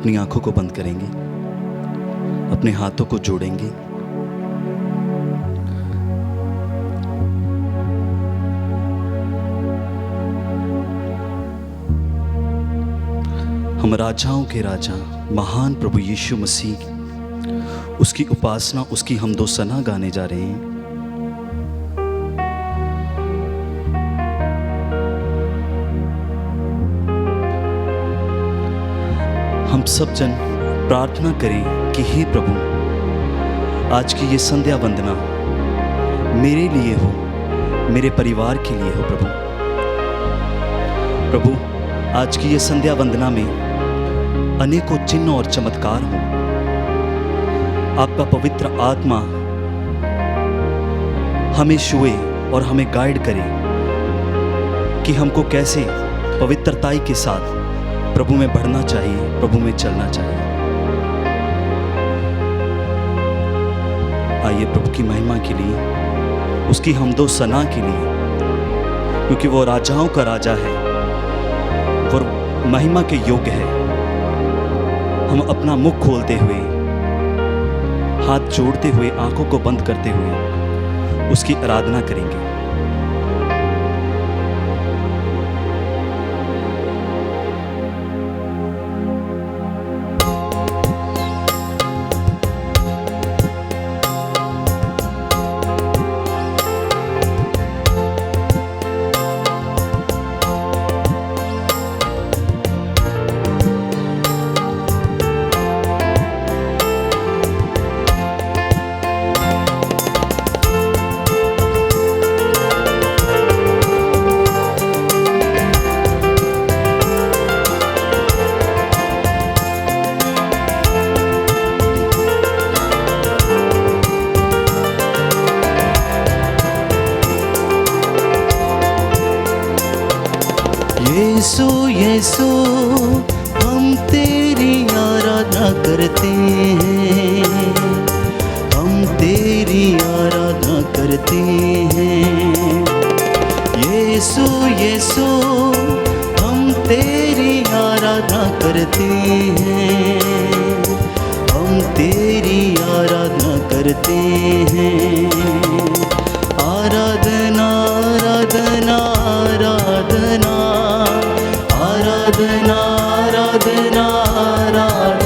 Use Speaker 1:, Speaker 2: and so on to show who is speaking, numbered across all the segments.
Speaker 1: अपनी आंखों को बंद करेंगे, अपने हाथों को जोड़ेंगे। हम राजाओं के राजा महान प्रभु यीशु मसीह, उसकी उपासना, उसकी हमदो सना गाने जा रहे हैं। हम सब जन प्रार्थना करें कि हे प्रभु, आज की ये संध्या वंदना मेरे लिए हो, मेरे परिवार के लिए हो। प्रभु, आज की ये संध्या वंदना में अनेकों चिन्ह और चमत्कार हो। आपका पवित्र आत्मा हमें छुए और हमें गाइड करे कि हमको कैसे पवित्रताई के साथ प्रभु में बढ़ना चाहिए, प्रभु में चलना चाहिए। आइए प्रभु की महिमा के लिए, उसकी हमदो सना के लिए, क्योंकि वो राजाओं का राजा है, वो महिमा के योग्य है। हम अपना मुख खोलते हुए, हाथ जोड़ते हुए, आंखों को बंद करते हुए उसकी आराधना करेंगे।
Speaker 2: यीशु यीशु हम तेरी आराधना करते हैं, हम तेरी आराधना करते हैं। यीशु यीशु हम तेरी आराधना करते हैं, हम तेरी आराधना करते हैं। आराधना आराधना आराधना आराधना आराधना आराधना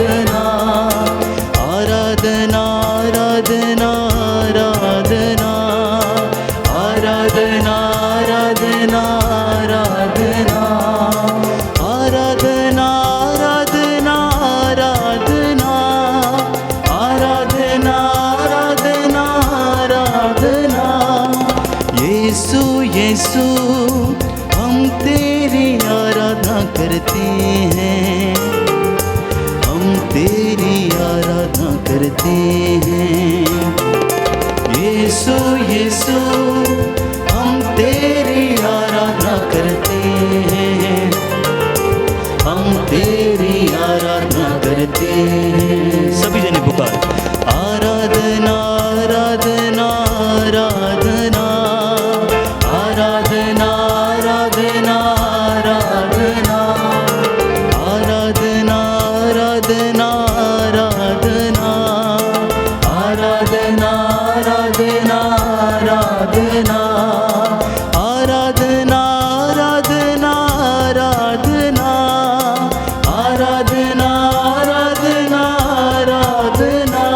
Speaker 2: आराधना आराधना आराधना आराधना आराधना आराधना आराधना आराधना आराधना आराधना आराधना आराधना। यीशु यीशु हम तेरी आराधना करते हैं, हम तेरी आराधना करते हैं। यीशु यीशु हम तेरी आराधना करते हैं, हम तेरी आराधना करते हैं।
Speaker 1: सभी जने पुकार,
Speaker 2: आराधना आराधना आराधना आराधना आराधना आराधना आराधना आराधना आराधना आराधना आराधना आराधना आराधना आराधना आराधना आराधना आराधना आराधना।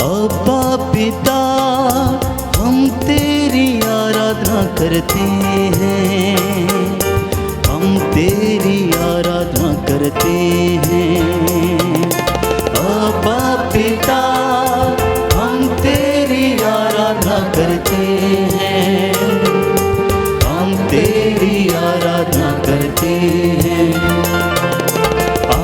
Speaker 2: अब्बा पिता हम तेरी आराधना करते हैं, हम तेरी आराधना करते हैं। अब्बा पिता हम तेरी आराधना करते हैं, हम तेरी आराधना करते हैं।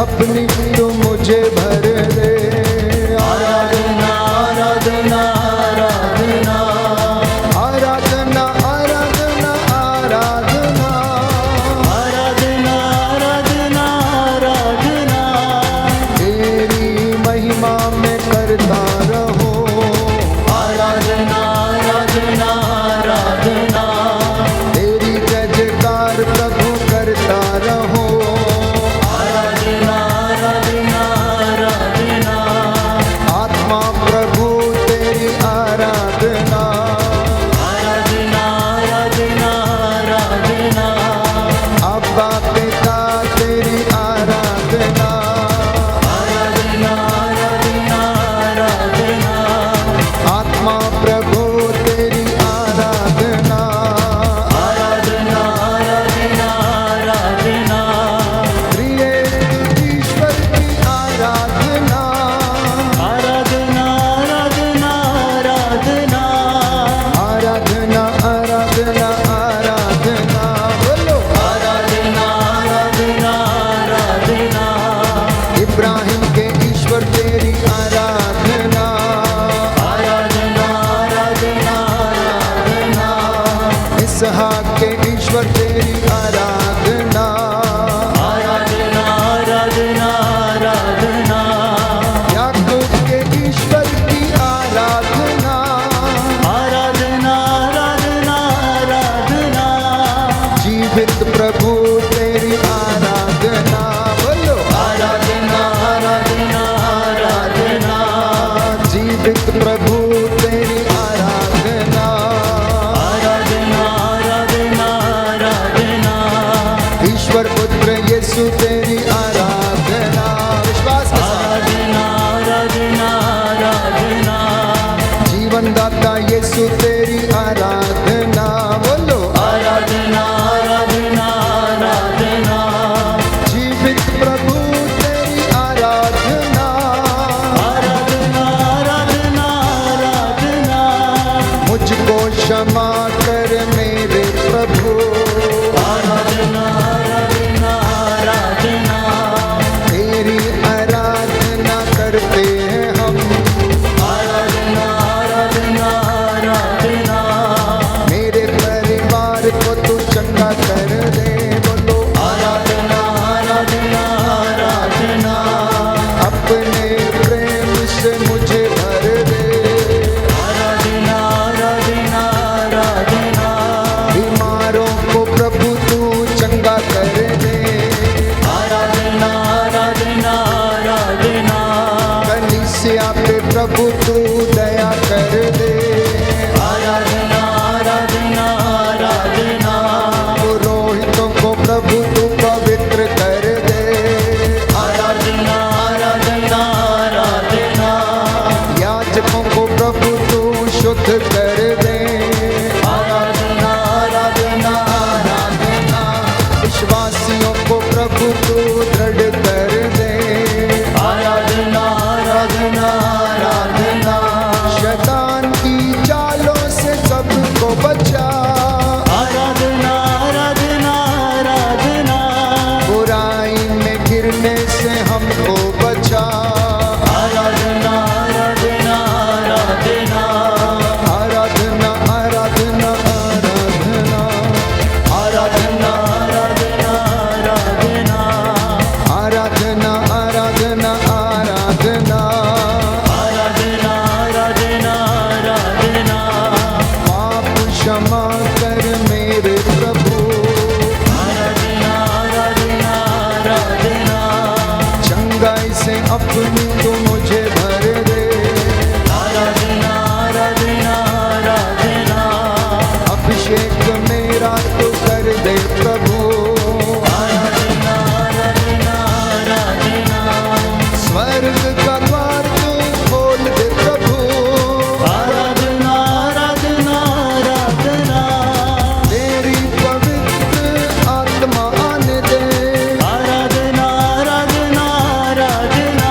Speaker 3: अपनी तू मुझे भर दे।
Speaker 2: आराधना आराधना आराधना
Speaker 3: आराधना आराधना आराधना
Speaker 2: आराधना आराधना आराधना
Speaker 3: तेरी महिमा में करता रहो।
Speaker 2: आराधना आराधना आराधना
Speaker 3: तेरी जय जयकार प्रभु करता रहो।
Speaker 2: आराधना आराधना आराधना
Speaker 3: आत्मा प्रभु तेरी आराधना।
Speaker 2: आराधना आराधना आराधना
Speaker 3: अब्बा पिता तेरी आराधना।
Speaker 2: आराधना आराधना आराधना
Speaker 3: आत्मा प्रभु तेरी आराधना।
Speaker 2: आराधना आराधना आराधना
Speaker 3: प्रिय ईश्वर की आराधना।
Speaker 2: आराधना आराधना आराधना
Speaker 3: आराधना आराधना आराधना बोलो।
Speaker 2: आराधना आराधना आराधना
Speaker 3: इब्राहिम के ईश्वर तेरी आराधना।
Speaker 2: आराधना आराधना आराधना
Speaker 3: इसहाक के ईश्वर तेरी आराधना।
Speaker 2: आराधना आराधना आराधना
Speaker 3: याकूब के ईश्वर की आराधना।
Speaker 2: आराधना आराधना आराधना
Speaker 3: जीवित प्रभु तेरी आराधना बोलो।
Speaker 2: आराधना आराधना आराधना
Speaker 3: जीवित प्रभु तेरी आराधना।
Speaker 2: आराधना आराधना आराधना
Speaker 3: ईश्वर पुत्र यीशु तेरी आराधना। विश्वास के साथ
Speaker 2: आराधना आराधना आराधना
Speaker 3: जीवन दाता यीशु तेरी आराधना बोलो।
Speaker 2: आराधना आराधना आराधना
Speaker 3: जीवित प्रभु तेरी आराधना।
Speaker 2: आराधना आराधना आराधना
Speaker 3: मुझको क्षमा कर मेरे प्रभु।
Speaker 2: आराधना आराधना आराधना
Speaker 3: तेरी आराधना करते हैं हम।
Speaker 2: आराधना आराधना आराधना
Speaker 3: मेरे परिवार को तू चंगा कर दे बोलो।
Speaker 2: आराधना आराधना आराधना
Speaker 3: अपने प्रेम से मुझे भर दे।
Speaker 2: आराधना आराधना आराधना
Speaker 3: बीमारों को प्रभु तू चंगा कर दे।
Speaker 2: आराधना आराधना आराधना
Speaker 3: कलीसिया पे प्रभु तू दया कर दे।
Speaker 2: आराधना आराधना आराधना
Speaker 3: पुरोहितों को प्रभु तू पवित्र कर दे।
Speaker 2: आराधना आराधना आराधना
Speaker 3: याजकों को प्रभु तू शुद्ध कर दे।
Speaker 2: आराधना आराधना आराधना
Speaker 3: विश्वासियों को प्रभु तू दृढ़ कर दे।
Speaker 2: आराधना आराधना आराधना
Speaker 3: शैतान की चालों से सबको बचा।
Speaker 2: आराधना आराधना आराधना
Speaker 3: बुराई में गिरने से हमको बचा।
Speaker 2: आराधना आराधना आराधना
Speaker 3: आराधना आराधना आराधना
Speaker 2: आराधना आराधना आराधना
Speaker 3: आराधना आराधना आराधना
Speaker 2: आराधना आराधना आराधना
Speaker 3: पाप क्षमा कर मेरे प्रभु।
Speaker 2: आराधना आराधना आराधना
Speaker 3: चंगाई से अपनी तू मुझे भर दे।
Speaker 2: आराधना आराधना आराधना
Speaker 3: अभिषेक मेरा तू कर दे प्रभु।
Speaker 2: आराधना आराधना आराधना
Speaker 3: स्वर्ग का द्वार तू खोल दे प्रभु।
Speaker 2: आराधना आराधना आराधना
Speaker 3: तेरी पवित्र आत्मा आने दे।
Speaker 2: आराधना आराधना आराधना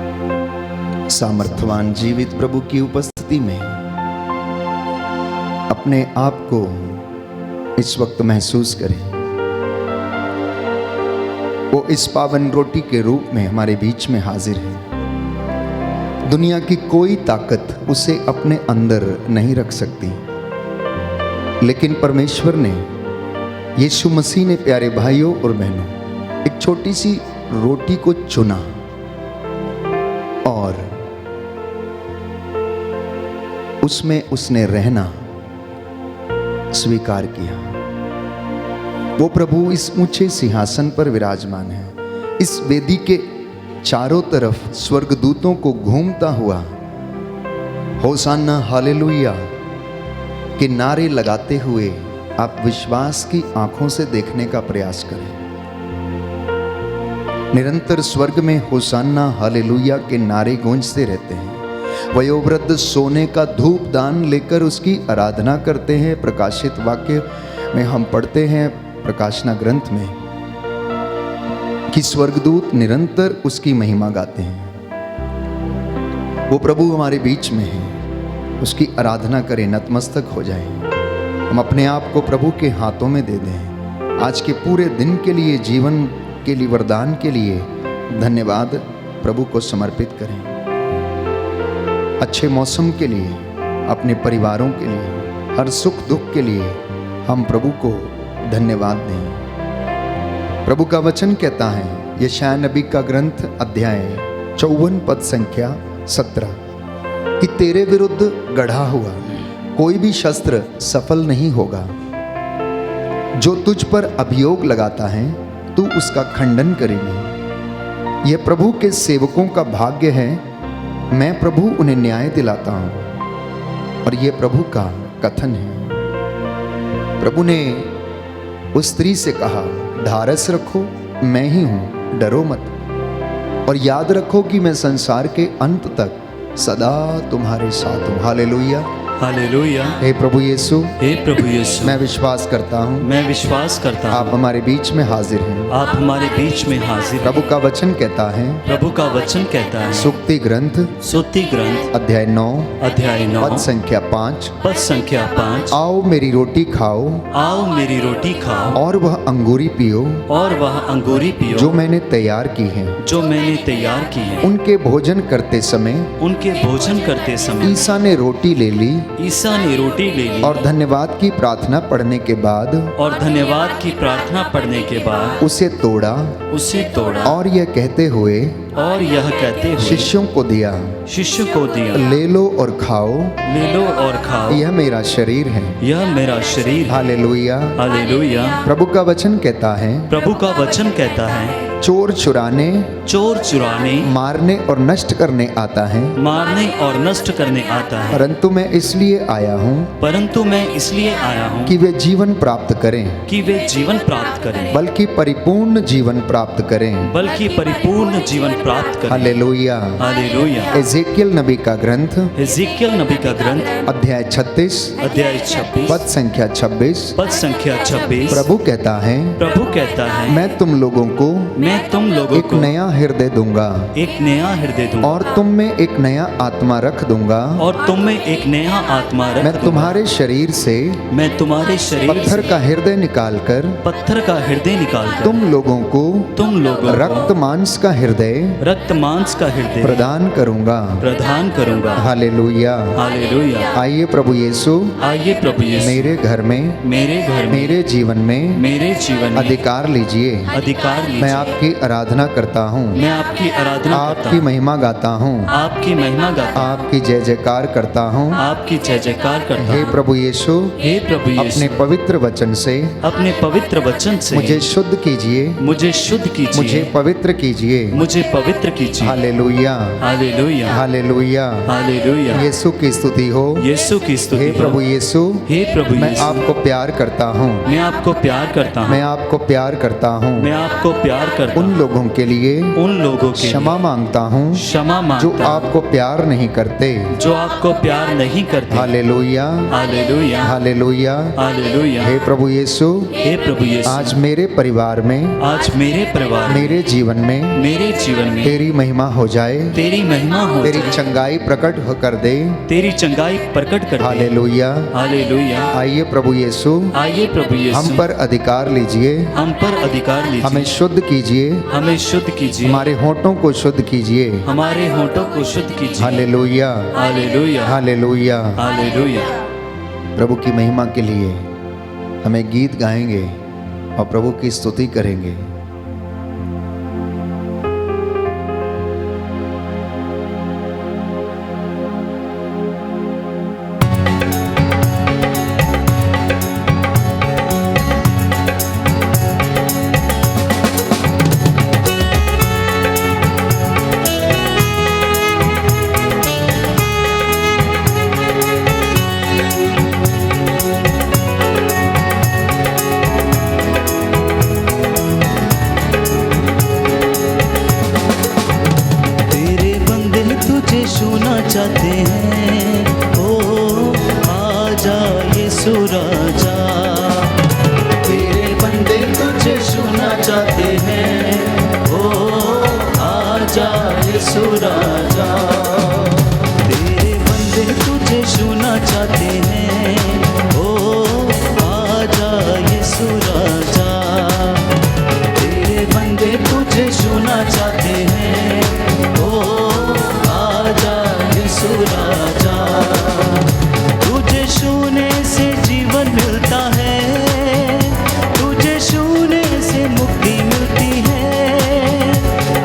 Speaker 3: सामर्थ्यवान जीवित प्रभु की उपस्थिति में अपने आप को इस वक्त महसूस करें। वो इस पावन रोटी के रूप में हमारे बीच में हाजिर है। दुनिया की कोई ताकत उसे अपने अंदर नहीं रख सकती, लेकिन परमेश्वर ने, यीशु मसीह ने प्यारे भाइयों और बहनों एक छोटी सी रोटी को चुना और उसमें उसने रहना स्वीकार किया। वो प्रभु इस ऊंचे सिंहासन पर विराजमान है। इस वेदी के चारों तरफ स्वर्गदूतों को घूमता हुआ होसाना हालेलुया के नारे लगाते हुए आप विश्वास की आंखों से देखने का प्रयास करें। निरंतर स्वर्ग में होसाना हालेलुया के नारे गूंजते रहते हैं। वयोवृद्ध सोने का धूप दान लेकर उसकी आराधना करते हैं। प्रकाशित वाक्य में हम पढ़ते हैं, प्रकाशना ग्रंथ में, कि स्वर्गदूत निरंतर उसकी महिमा गाते हैं। वो प्रभु हमारे बीच में है, उसकी आराधना करें, नतमस्तक हो जाएं। हम अपने आप को प्रभु के हाथों में दे दें। आज के पूरे दिन के लिए, जीवन के लिए, वरदान के लिए धन्यवाद प्रभु को समर्पित करें। अच्छे मौसम के लिए, अपने परिवारों के लिए, हर सुख दुख के लिए हम प्रभु को धन्यवाद दें। प्रभु का वचन कहता है, यशायाह नबी का ग्रंथ अध्याय 54 पद संख्या 17, कि तेरे विरुद्ध गढ़ा हुआ कोई भी शस्त्र सफल नहीं होगा। जो तुझ पर अभियोग लगाता है तू उसका खंडन करेगी। यह प्रभु के सेवकों का भाग्य है, मैं प्रभु उन्हें न्याय दिलाता हूं। और यह प्रभु का कथन है। प्रभु ने उस स्त्री से कहा, धारस रखो, मैं ही हूं, डरो मत। और याद रखो कि मैं संसार के अंत तक सदा तुम्हारे साथ हूं। Hallelujah,
Speaker 1: hallelujah.
Speaker 3: हे प्रभु यीशु,
Speaker 1: हे प्रभु यीशु,
Speaker 3: मैं विश्वास करता हूं
Speaker 1: मैं विश्वास करता
Speaker 3: आप
Speaker 1: हूँ
Speaker 3: हमारे बीच में हाजिर हैं।
Speaker 1: आप हमारे बीच में हाजिर हैं।
Speaker 3: प्रभु का वचन कहता है,
Speaker 1: प्रभु का वचन कहता है,
Speaker 3: सुक्ति ग्रंथ
Speaker 1: स्तुति ग्रंथ
Speaker 3: अध्याय 9
Speaker 1: अध्याय 9
Speaker 3: पद संख्या 5,
Speaker 1: पद संख्या 5,
Speaker 3: आओ मेरी रोटी खाओ
Speaker 1: आओ मेरी रोटी खाओ
Speaker 3: और वह अंगूरी पियो
Speaker 1: और वह अंगूरी पियो
Speaker 3: जो मैंने तैयार की है।
Speaker 1: जो मैंने तैयार की है।
Speaker 3: उनके भोजन करते समय
Speaker 1: उनके भोजन करते समय
Speaker 3: ईसा ने रोटी ले ली
Speaker 1: ईसा ने रोटी ले ली
Speaker 3: और धन्यवाद की प्रार्थना पढ़ने के बाद
Speaker 1: और धन्यवाद की प्रार्थना पढ़ने के बाद
Speaker 3: उसे तोड़ा
Speaker 1: उसे तोड़ा
Speaker 3: और यह कहते हुए
Speaker 1: और यह कहते हुए
Speaker 3: शिष्यों को दिया,
Speaker 1: शिष्य को दिया,
Speaker 3: ले लो और खाओ,
Speaker 1: ले लो और खाओ,
Speaker 3: यह मेरा शरीर है।
Speaker 1: यह मेरा शरीर है।
Speaker 3: हालेलुया।
Speaker 1: हालेलुया।
Speaker 3: प्रभु का वचन कहता है,
Speaker 1: प्रभु का वचन कहता है,
Speaker 3: चोर चुराने,
Speaker 1: चोर चुराने,
Speaker 3: मारने और नष्ट करने आता है,
Speaker 1: मारने और नष्ट करने आता है,
Speaker 3: परंतु मैं इसलिए आया हूँ
Speaker 1: परंतु मैं इसलिए आया हूँ
Speaker 3: कि वे जीवन प्राप्त करें,
Speaker 1: कि वे जीवन प्राप्त करें,
Speaker 3: बल्कि परिपूर्ण जीवन प्राप्त करें।
Speaker 1: बल्कि परिपूर्ण जीवन प्राप्त करें।
Speaker 3: हालेलुया।
Speaker 1: हालेलुया।
Speaker 3: एजेकियल नबी का ग्रंथ
Speaker 1: एजेकियल नबी का ग्रंथ
Speaker 3: अध्याय 36
Speaker 1: अध्याय 26
Speaker 3: पद संख्या 26,
Speaker 1: पद संख्या 26,
Speaker 3: प्रभु कहता है,
Speaker 1: प्रभु कहता है,
Speaker 3: मैं तुम लोगों को
Speaker 1: मैं तुम लोगों
Speaker 3: एक
Speaker 1: को
Speaker 3: नया हृदय दूंगा
Speaker 1: एक नया हृदय दूंगा
Speaker 3: और तुम में एक नया आत्मा रख दूंगा
Speaker 1: और तुम में एक नया आत्मा रख
Speaker 3: मैं
Speaker 1: दूंगा।
Speaker 3: तुम्हारे शरीर से
Speaker 1: मैं तुम्हारे शरीर
Speaker 3: पत्थर
Speaker 1: से
Speaker 3: का हृदय निकालकर
Speaker 1: पत्थर का हृदय निकालकर
Speaker 3: तुम लोगों को रक्त मांस का हृदय
Speaker 1: रक्त मांस का हृदय
Speaker 3: प्रदान करूंगा।
Speaker 1: प्रदान करूंगा।
Speaker 3: हालेलुया।
Speaker 1: हालेलुया।
Speaker 3: आइए प्रभु यीशु
Speaker 1: आइए प्रभु यीशु
Speaker 3: मेरे घर में,
Speaker 1: मेरे घर में,
Speaker 3: मेरे जीवन में
Speaker 1: मेरे जीवन में
Speaker 3: अधिकार लीजिए।
Speaker 1: अधिकार लीजिए।
Speaker 3: मैं आपकी आराधना करता हूँ,
Speaker 1: मैं आपकी आराधना करता
Speaker 3: आपकी
Speaker 1: हूँ,
Speaker 3: महिमा गाता हूँ,
Speaker 1: आपकी महिमा गाता हूँ,
Speaker 3: आपकी जय जयकार करता हूँ।
Speaker 1: आपकी जय जयकार करता
Speaker 3: हे
Speaker 1: हूँ।
Speaker 3: प्रभु यीशु,
Speaker 1: हे प्रभु
Speaker 3: अपने
Speaker 1: यीशु
Speaker 3: पवित्र वचन से
Speaker 1: अपने पवित्र वचन से
Speaker 3: मुझे शुद्ध कीजिए,
Speaker 1: मुझे शुद्ध कीजिए,
Speaker 3: मुझे पवित्र कीजिए।
Speaker 1: मुझे पवित्र कीजिए।
Speaker 3: हालेलुया।
Speaker 1: हालेलुया।
Speaker 3: हालेलुया।
Speaker 1: हालेलुया।
Speaker 3: यीशु की स्तुति हो।
Speaker 1: यीशु की स्तुति
Speaker 3: हे
Speaker 1: हो।
Speaker 3: प्रभु यीशु,
Speaker 1: हे प्रभु
Speaker 3: मैं
Speaker 1: यीशु
Speaker 3: आपको प्यार करता हूँ,
Speaker 1: मैं आपको प्यार करता हूँ,
Speaker 3: मैं आपको प्यार करता हूँ।
Speaker 1: मैं आपको प्यार करता करता
Speaker 3: उन लोगों के लिए
Speaker 1: उन लोगों के
Speaker 3: क्षमा मांगता हूँ
Speaker 1: क्षमा
Speaker 3: जो
Speaker 1: मांगता हूँ,
Speaker 3: आपको प्यार नहीं करते।
Speaker 1: जो आपको प्यार नहीं करते।
Speaker 3: Hallelujah,
Speaker 1: hallelujah,
Speaker 3: hallelujah.
Speaker 1: हालेलुया।
Speaker 3: हे प्रभु यीशु,
Speaker 1: हे प्रभु यीशु,
Speaker 3: आज मेरे परिवार में,
Speaker 1: आज मेरे परिवार में,
Speaker 3: मेरे जीवन में
Speaker 1: मेरे जीवन में
Speaker 3: तेरी महिमा हो जाए,
Speaker 1: तेरी महिमा हो
Speaker 3: तेरी
Speaker 1: जाए,
Speaker 3: चंगाई प्रकट कर दे।
Speaker 1: तेरी चंगाई प्रकट कर दे।
Speaker 3: हालेलुया।
Speaker 1: हालेलुया।
Speaker 3: आइए प्रभु यीशु,
Speaker 1: आइए प्रभु यीशु,
Speaker 3: हम पर अधिकार लीजिए,
Speaker 1: हम पर अधिकार लीजिए,
Speaker 3: हमें शुद्ध कीजिए,
Speaker 1: हमें शुद्ध कीजिए,
Speaker 3: हमारे होठों को शुद्ध कीजिए।
Speaker 1: हमारे होठों को शुद्ध कीजिए।
Speaker 3: Hallelujah,
Speaker 1: hallelujah,
Speaker 3: hallelujah.
Speaker 1: हालेलुया।
Speaker 3: प्रभु की महिमा के लिए हमें गीत गाएंगे और प्रभु की स्तुति करेंगे।
Speaker 1: तेरे बंदे तुझे छूना चाहते हैं, ओ आजा यीशु राजा। तेरे बंदे तुझे छूना चाहते हैं, ओ आजा यीशु राजा। तेरे बंदे तुझे छूना चाहते हैं, ओ आजा यीशु राजा। तेरे बंदे तुझे छूना चाहते हैं, ओ आजा यीशु राजा। तुझे छूने से जीवन मिलता है, तुझे छूने से मुक्ति मिलती है,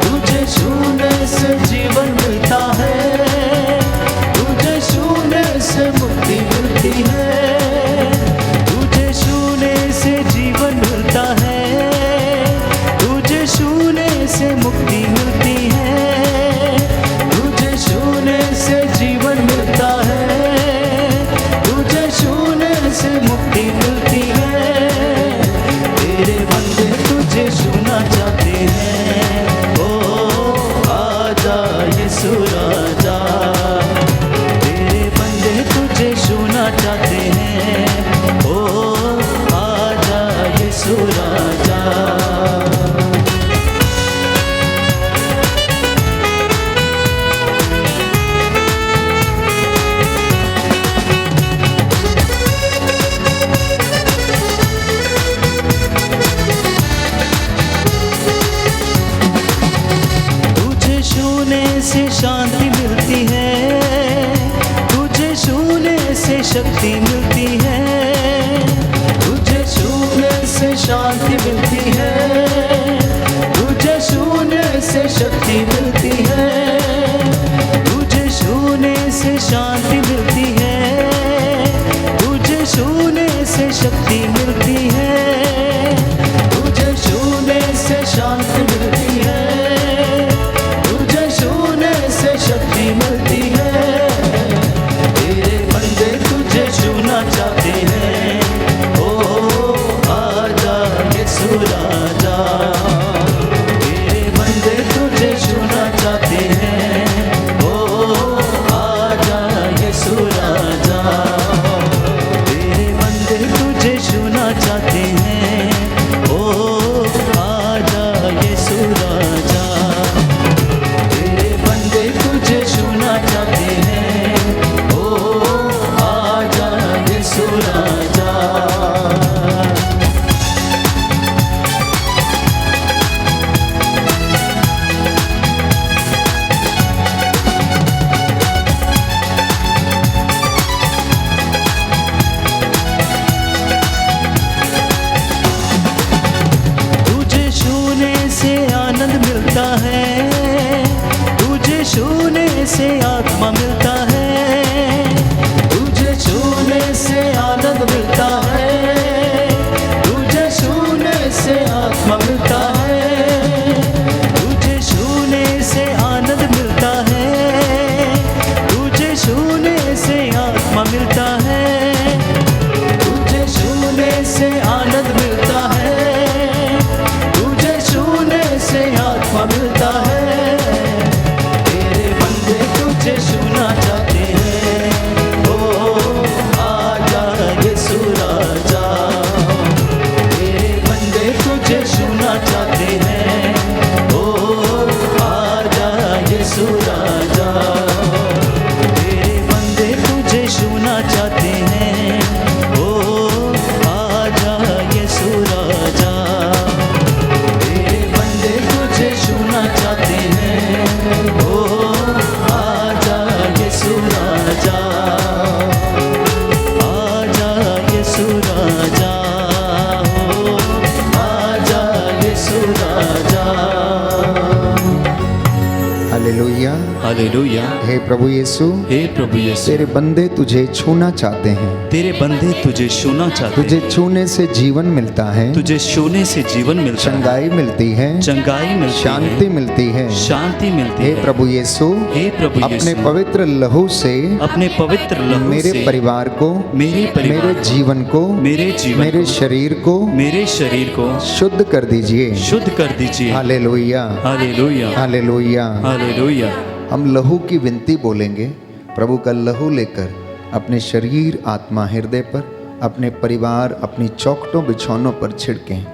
Speaker 1: तुझे छूने से जीवन मिलता है, तुझे छूने से मुक्ति मिलती है, तुझे छूने से जीवन मिलता है, तुझे छूने से मुक्ति मिलती है, तुझे छूने से जीवन मिलता है, तुझे छूने से मुक्ति मिलती है। तेरे बंदे तुझे छूना चाहते हैं, ओ आजा यीशु राजा। तेरे बंदे तुझे छूना चाहते हैं, ओ आजा यीशु राजा। तुझे छूने से शांति मिलती है, तुझे छूने से शक्ति मिलती है, तुझे छूने से शांति मिलती है, तुझे छूने से शक्ति मिलती है, तुझे छूने से शांति मिलती है, तुझे छूने से शक्ति मिलती है, तुझे छूने से शांति मिलती है, तुझे छूने से शक्ति मिलती है। तेरे बंदे तुझे छूना चाहते हैं, ओ आजा यीशु राजा। तेरे बंदे तुझे छूना चाहते हैं, ओ आजा यीशु राजा। तेरे बंदे तुझे छूना चाहते हैं, ओ आजा यीशु राजा। तेरे बंदे तुझे छूना चाहते हैं, ओ आजा यीशु राजा। तुझे छूने से आनंद मिलता है, तुझे छूने से आत्मा मिलता है, तुझे छूने से आनंद मिलता है, तुझे छूने से आत्मा मिलता है, तुझे छूने से आनंद मिलता है, तुझे छूने से आत्मा मिलता है, तुझे छूने से आनंद मिलता है, तुझे छूने से यीशु राजा। तेरे बंदे तुझे छूना चाहते हैं, ओ आजा यीशु राजा। तेरे बंदे तुझे छूना चाहते हैं, ओ आजा यीशु राजा। आजा यीशु राजा, ओ आजा यीशु राजा।
Speaker 3: हालेलुया।
Speaker 1: हालेलुया।
Speaker 3: हे प्रभु यीशु,
Speaker 1: हे प्रभु यीशु,
Speaker 3: तेरे बंदे तुझे छूना चाहते हैं।
Speaker 1: तेरे बंदे तुझे छूना चाहते
Speaker 3: तुझे
Speaker 1: हैं।
Speaker 3: छूने से जीवन मिलता है,
Speaker 1: तुझे छूने से जीवन मिलता है,
Speaker 3: चंगाई मिलती है,
Speaker 1: चंगाई मिलती
Speaker 3: शांति
Speaker 1: है,
Speaker 3: मिलती है।
Speaker 1: शांति मिलती
Speaker 3: हे
Speaker 1: है।
Speaker 3: प्रभु यीशु,
Speaker 1: हे प्रभु
Speaker 3: अपने
Speaker 1: यीशु,
Speaker 3: पवित्र लहू से
Speaker 1: अपने पवित्र लहू
Speaker 3: मेरे
Speaker 1: से
Speaker 3: परिवार को,
Speaker 1: मेरे परिवार
Speaker 3: मेरे जीवन को,
Speaker 1: मेरे जीवन
Speaker 3: मेरे
Speaker 1: को,
Speaker 3: शरीर को
Speaker 1: मेरे शरीर को
Speaker 3: शुद्ध कर दीजिए।
Speaker 1: शुद्ध कर दीजिए।
Speaker 3: Hallelujah,
Speaker 1: hallelujah.
Speaker 3: हालेलुया।
Speaker 1: हालेलुया।
Speaker 3: हम लहू की विनती बोलेंगे। प्रभु का लहू लेकर अपने शरीर, आत्मा, हृदय पर, अपने परिवार, अपनी चौखटों बिछौनों पर छिड़कें।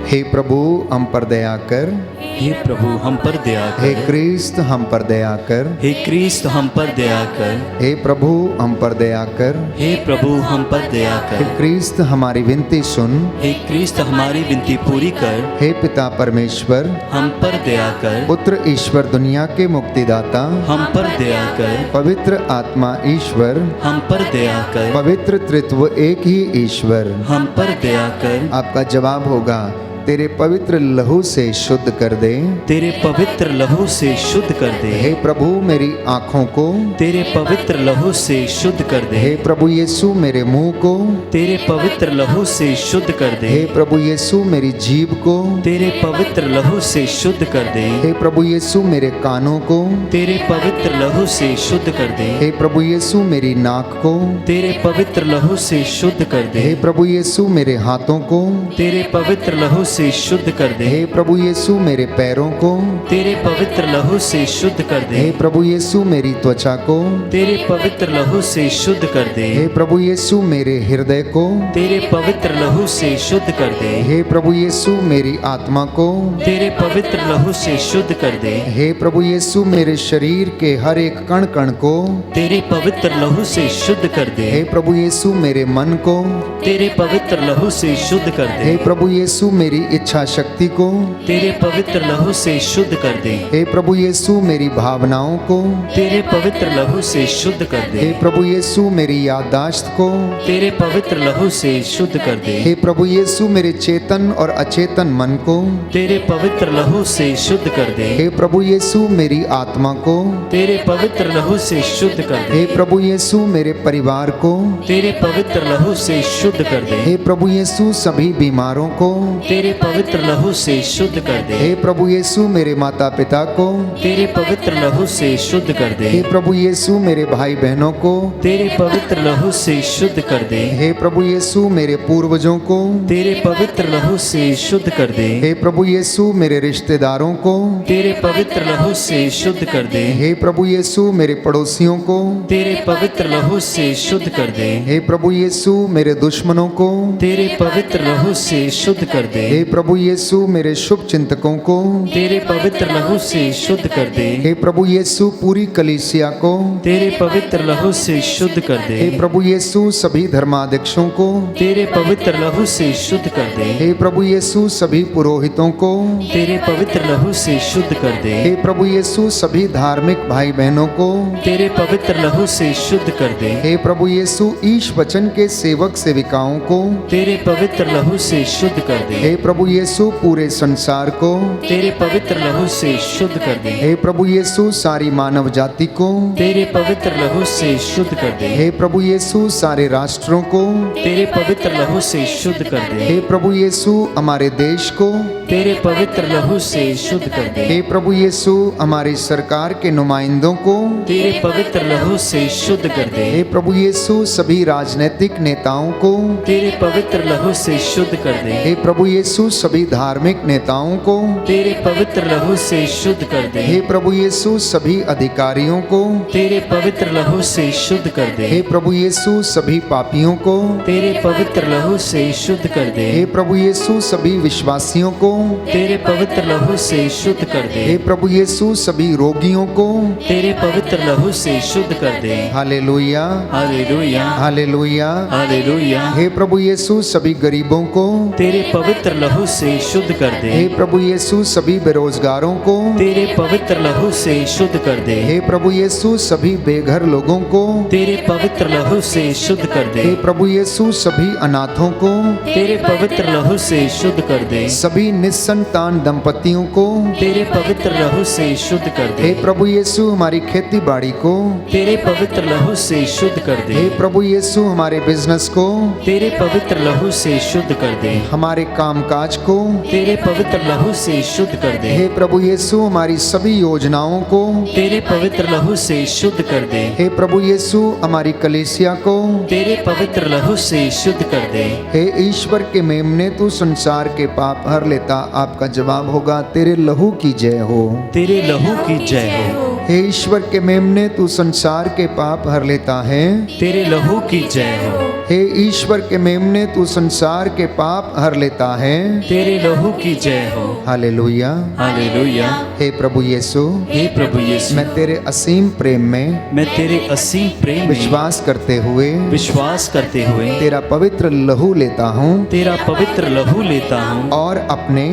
Speaker 3: हे प्रभु हम पर दया कर,
Speaker 1: हे प्रभु हम पर दया
Speaker 3: हे
Speaker 1: कर,
Speaker 3: क्रिस्त हम पर दया कर,
Speaker 1: हे क्रिस्त हम पर दया कर,
Speaker 3: हे प्रभु हम पर दया कर।
Speaker 1: हे प्रभु हम पर दया
Speaker 3: हे
Speaker 1: कर,
Speaker 3: क्रिस्त हमारी विनती सुन।
Speaker 1: हे क्रिस्त हमारी विनती पूरी कर,
Speaker 3: हे पिता परमेश्वर,
Speaker 1: हम पर दया कर,
Speaker 3: पुत्र ईश्वर दुनिया के मुक्तिदाता,
Speaker 1: हम पर दया कर,
Speaker 3: पवित्र आत्मा ईश्वर,
Speaker 1: हम पर दया कर,
Speaker 3: पवित्र त्रित्व एक ही ईश्वर।
Speaker 1: हम पर दया कर।
Speaker 3: आपका जवाब होगा, तेरे पवित्र लहू से शुद्ध कर दे।
Speaker 1: तेरे पवित्र लहू से शुद्ध कर दे।
Speaker 3: हे प्रभु मेरी आँखों को,
Speaker 1: तेरे पवित्र लहू से शुद्ध कर दे।
Speaker 3: हे प्रभु यीशु मेरे मुंह को,
Speaker 1: तेरे पवित्र लहू से शुद्ध कर दे।
Speaker 3: हे प्रभु यीशु मेरी जीभ को,
Speaker 1: तेरे पवित्र लहू से शुद्ध कर दे।
Speaker 3: हे प्रभु यीशु मेरे कानों को,
Speaker 1: तेरे पवित्र लहू से शुद्ध कर दे।
Speaker 3: हे प्रभु यीशु मेरी नाक को,
Speaker 1: तेरे पवित्र लहू से शुद्ध कर दे।
Speaker 3: हे प्रभु यीशु मेरे हाथों को,
Speaker 1: तेरे पवित्र लहू से शुद्ध कर दे।
Speaker 3: हे प्रभु यीशु मेरे पैरों को,
Speaker 1: तेरे पवित्र लहू से शुद्ध कर दे।
Speaker 3: हे प्रभु यीशु मेरी त्वचा को,
Speaker 1: तेरे पवित्र लहू से शुद्ध कर दे।
Speaker 3: हे प्रभु यीशु मेरे हृदय को,
Speaker 1: तेरे पवित्र लहू से शुद्ध कर दे।
Speaker 3: हे प्रभु यीशु मेरी आत्मा को,
Speaker 1: तेरे पवित्र लहू से शुद्ध कर दे।
Speaker 3: हे प्रभु यीशु मेरे शरीर के हर एक कण कण को,
Speaker 1: तेरे पवित्र लहू से शुद्ध कर दे।
Speaker 3: हे प्रभु यीशु मेरे मन को,
Speaker 1: तेरे पवित्र लहू से शुद्ध कर दे।
Speaker 3: हे प्रभु यीशु मेरी इच्छा शक्ति को,
Speaker 1: तेरे पवित्र लहू से शुद्ध कर दे।
Speaker 3: हे प्रभु यीशु मेरी भावनाओं को,
Speaker 1: तेरे पवित्र लहू से शुद्ध कर
Speaker 3: हे
Speaker 1: दे।
Speaker 3: प्रभु यीशु मेरी याददाश्त को,
Speaker 1: तेरे पवित्र लहू से शुद्ध कर दे।
Speaker 3: हे प्रभु यीशु मेरे चेतन और अचेतन मन को,
Speaker 1: तेरे पवित्र लहू से शुद्ध कर दे।
Speaker 3: हे प्रभु यीशु मेरी आत्मा को,
Speaker 1: तेरे पवित्र लहू से शुद्ध कर दे।
Speaker 3: हे प्रभु यीशु मेरे परिवार को,
Speaker 1: तेरे पवित्र लहू से शुद्ध कर दे।
Speaker 3: हे प्रभु यीशु सभी बीमारों को,
Speaker 1: तेरे पवित्र लहू से शुद्ध कर दे।
Speaker 3: हे प्रभु यीशु मेरे माता पिता को,
Speaker 1: तेरे पवित्र लहू से शुद्ध कर दे।
Speaker 3: हे प्रभु यीशु मेरे भाई बहनों को,
Speaker 1: तेरे पवित्र लहू से शुद्ध कर दे।
Speaker 3: हे प्रभु यीशु मेरे पूर्वजों को,
Speaker 1: तेरे पवित्र लहू से शुद्ध कर दे।
Speaker 3: हे प्रभु यीशु मेरे रिश्तेदारों को,
Speaker 1: तेरे पवित्र लहू से शुद्ध कर दे।
Speaker 3: हे प्रभु यीशु मेरे पड़ोसियों को,
Speaker 1: तेरे पवित्र लहू से शुद्ध कर दे।
Speaker 3: हे प्रभु यीशु मेरे दुश्मनों को,
Speaker 1: तेरे पवित्र लहू से शुद्ध कर दे।
Speaker 3: हे प्रभु यीशु मेरे शुभ चिंतकों को,
Speaker 1: तेरे पवित्र लहू से शुद्ध कर दे।
Speaker 3: हे प्रभु यीशु पूरी कलीसिया को,
Speaker 1: तेरे पवित्र लहू से शुद्ध कर दे।
Speaker 3: हे प्रभु यीशु सभी धर्माध्यक्षों को,
Speaker 1: तेरे पवित्र लहू से शुद्ध कर दे।
Speaker 3: हे प्रभु यीशु सभी पुरोहितों को,
Speaker 1: तेरे पवित्र लहू से शुद्ध कर दे।
Speaker 3: हे प्रभु यीशु सभी धार्मिक भाई बहनों को,
Speaker 1: तेरे पवित्र लहू से शुद्ध कर दे।
Speaker 3: हे प्रभु यीशु ईश वचन के सेवक सेविकाओं को,
Speaker 1: तेरे पवित्र लहू से शुद्ध कर दे।
Speaker 3: हे प्रभु यीशु पूरे संसार को,
Speaker 1: तेरे पवित्र लहू से शुद्ध कर दे।
Speaker 3: हे प्रभु यीशु सारी मानव जाति को,
Speaker 1: तेरे पवित्र लहू से शुद्ध कर दे।
Speaker 3: हे प्रभु यीशु सारे राष्ट्रों को,
Speaker 1: तेरे पवित्र लहू से शुद्ध कर दे।
Speaker 3: हे प्रभु यीशु हमारे देश को,
Speaker 1: तेरे पवित्र लहू से शुद्ध कर दे।
Speaker 3: हे प्रभु यीशु हमारी सरकार के नुमाइंदों को,
Speaker 1: तेरे पवित्र लहू से शुद्ध कर दे।
Speaker 3: हे प्रभु यीशु सभी राजनीतिक नेताओं को,
Speaker 1: तेरे पवित्र लहू से शुद्ध कर दे।
Speaker 3: हे प्रभु यीशु यीशु सभी धार्मिक नेताओं को
Speaker 4: तेरे पवित्र लहू से शुद्ध कर दे।
Speaker 3: हे प्रभु यीशु सभी अधिकारियों को
Speaker 4: तेरे पवित्र लहू से शुद्ध कर दे।
Speaker 3: हे प्रभु यीशु सभी पापियों को
Speaker 4: तेरे पवित्र लहू से शुद्ध कर दे।
Speaker 3: हे प्रभु यीशु सभी विश्वासियों को
Speaker 4: तेरे पवित्र लहू से शुद्ध कर दे।
Speaker 3: हे प्रभु यीशु सभी रोगियों को
Speaker 4: तेरे पवित्र लहू से शुद्ध कर दे।
Speaker 3: Hallelujah
Speaker 4: hallelujah
Speaker 3: hallelujah.
Speaker 4: हालेलुया।
Speaker 3: हे प्रभु यीशु सभी गरीबों को
Speaker 4: तेरे पवित्र लहू से शुद्ध कर दे।
Speaker 3: हे प्रभु यीशु सभी बेरोजगारों को
Speaker 4: तेरे पवित्र लहू से शुद्ध कर दे।
Speaker 3: हे प्रभु यीशु सभी बेघर लोगों को
Speaker 4: तेरे पवित्र लहू से शुद्ध कर दे।
Speaker 3: हे प्रभु यीशु सभी अनाथों को
Speaker 4: तेरे पवित्र लहू से शुद्ध कर दे।
Speaker 3: सभी निस्संतान दंपतियों को
Speaker 4: तेरे पवित्र लहू से शुद्ध कर दे।
Speaker 3: हे प्रभु यीशु हमारी खेती बाड़ी को
Speaker 4: तेरे पवित्र लहू से शुद्ध कर दे।
Speaker 3: हे प्रभु यीशु हमारे बिजनेस को
Speaker 4: तेरे पवित्र लहू से शुद्ध कर दे।
Speaker 3: हमारे कामकाज को
Speaker 4: तेरे पवित्र लहू से शुद्ध कर दे।
Speaker 3: हे प्रभु यीशु हमारी सभी योजनाओं को
Speaker 4: तेरे पवित्र लहू से शुद्ध कर दे।
Speaker 3: हे प्रभु यीशु हमारी कलीसिया को
Speaker 4: तेरे पवित्र लहू से शुद्ध कर दे।
Speaker 3: हे ईश्वर के मेमने तू संसार के पाप हर लेता। आपका जवाब होगा तेरे लहू की जय हो।
Speaker 4: तेरे लहू की जय हो।
Speaker 3: हे ईश्वर के मेमने तू संसार के पाप हर लेता है।
Speaker 4: तेरे लहू की जय हो।
Speaker 3: हे ईश्वर के मेमने तू संसार के पाप हर लेता है।
Speaker 4: तेरे लहू की जय हो।
Speaker 3: Hallelujah
Speaker 4: hallelujah.
Speaker 3: हे प्रभु यीशु
Speaker 4: हे प्रभु यीशु,
Speaker 3: मैं तेरे असीम प्रेम में
Speaker 4: मैं तेरे असीम प्रेम में
Speaker 3: विश्वास करते हुए
Speaker 4: विश्वास करते हुए
Speaker 3: तेरा पवित्र लहू लेता हूँ
Speaker 4: तेरा पवित्र लहू लेता हूँ
Speaker 3: और अपने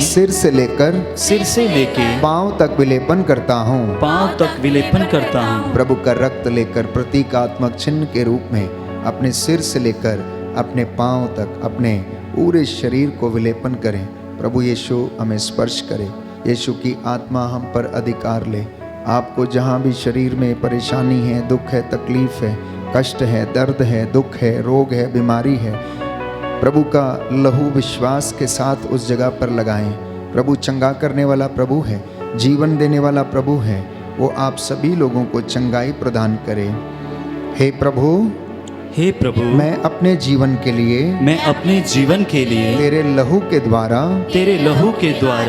Speaker 4: सिर
Speaker 3: से लेकर
Speaker 4: से लेके
Speaker 3: पांव तक विलेपन करता हूँ।
Speaker 4: पांव तक विलेपन करता हूँ।
Speaker 3: प्रभु का रक्त लेकर प्रतीकात्मक चिन्ह के रूप में अपने सिर से लेकर अपने पांव तक अपने पूरे शरीर को विलेपन करें। प्रभु यीशु हमें स्पर्श करे। यीशु की आत्मा हम पर अधिकार ले। आपको जहाँ भी शरीर में परेशानी है, दुख है, तकलीफ है, कष्ट है, दर्द है, दुख है, रोग है, बीमारी है, प्रभु का लहू विश्वास के साथ उस जगह पर लगाएं। प्रभु चंगा करने वाला प्रभु है, जीवन देने वाला प्रभु है। वो आप सभी लोगों को चंगाई प्रदान करे। हे प्रभु,
Speaker 4: हे प्रभु,
Speaker 3: मैं अपने जीवन के लिए तेरे लहू के द्वारा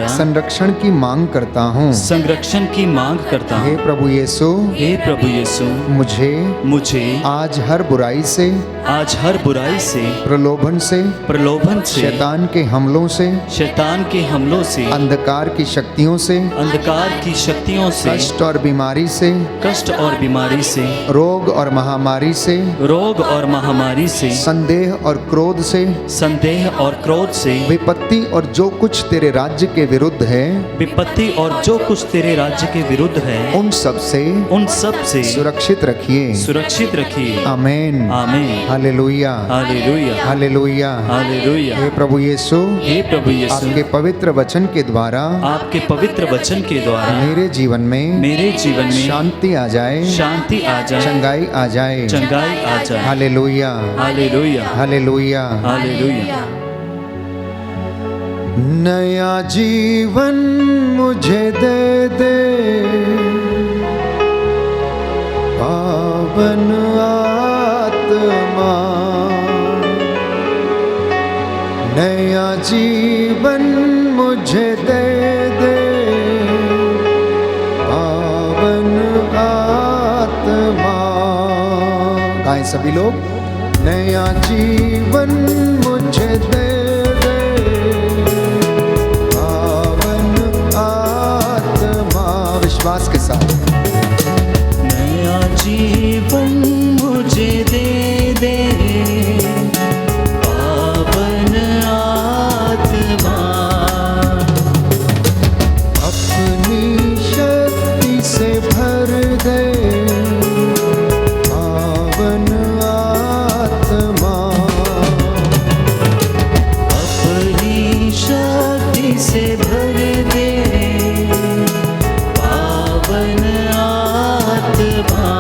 Speaker 3: संरक्षण की मांग करता हूँ।
Speaker 4: संरक्षण की मांग करता हूँ।
Speaker 3: हे प्रभु यीशु, मुझे आज हर बुराई से प्रलोभन से शैतान के हमलों से अंधकार की शक्तियों से कष्ट और बीमारी से रोग और महामारी से संदेह और क्रोध से विपत्ति और जो कुछ तेरे राज्य के विरुद्ध है उन सब से सुरक्षित रखिए। आमीन
Speaker 4: आमीन।
Speaker 3: Hallelujah
Speaker 4: hallelujah
Speaker 3: hallelujah
Speaker 4: hallelujah.
Speaker 3: हे प्रभु यीशु,
Speaker 4: आपके
Speaker 3: पवित्र वचन के द्वारा मेरे जीवन में शांति आ जाए, चंगाई आ जाए। Hallelujah
Speaker 4: hallelujah
Speaker 3: hallelujah
Speaker 4: hallelujah.
Speaker 3: नया जीवन मुझे दे दे, पावन आत्मा। नया जीवन मुझे दे दे, पावन आत्मा। गाएं सभी लोग। नया जीवन मुझे दे दे, पावन आत्मा। विश्वास के साथ।
Speaker 4: नया जीवन मुझे दे दे, पावन आत्मा।
Speaker 3: अपनी शक्ति से भर दे, पावन आत्मा।
Speaker 4: अपनी शक्ति से भर दे, पावन आत्मा।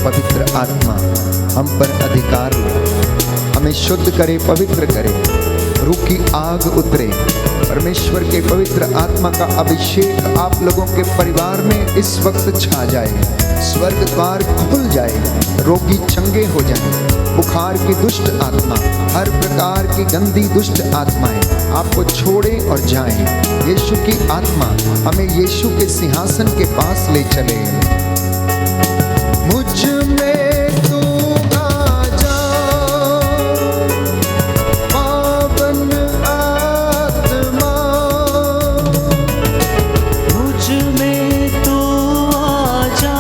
Speaker 3: पवित्र आत्मा हम पर अधिकार ले, हमें शुद्ध करे, पवित्र करे। रूह की आग उतरे, परमेश्वर के पवित्र आत्मा का अभिषेक आप लोगों के परिवार में इस वक्त छा जाए। स्वर्ग द्वार खुल जाए, रोगी चंगे हो जाएं, बुखार की दुष्ट आत्मा, हर प्रकार की गंदी दुष्ट आत्माएं आपको छोड़े और जाएं। यीशु की आत्मा हमें यीशु के सिंहासन के पास ले चले। मुझ में तू आ जा, पावन आत्मा,
Speaker 4: मुझ में तू आ जा,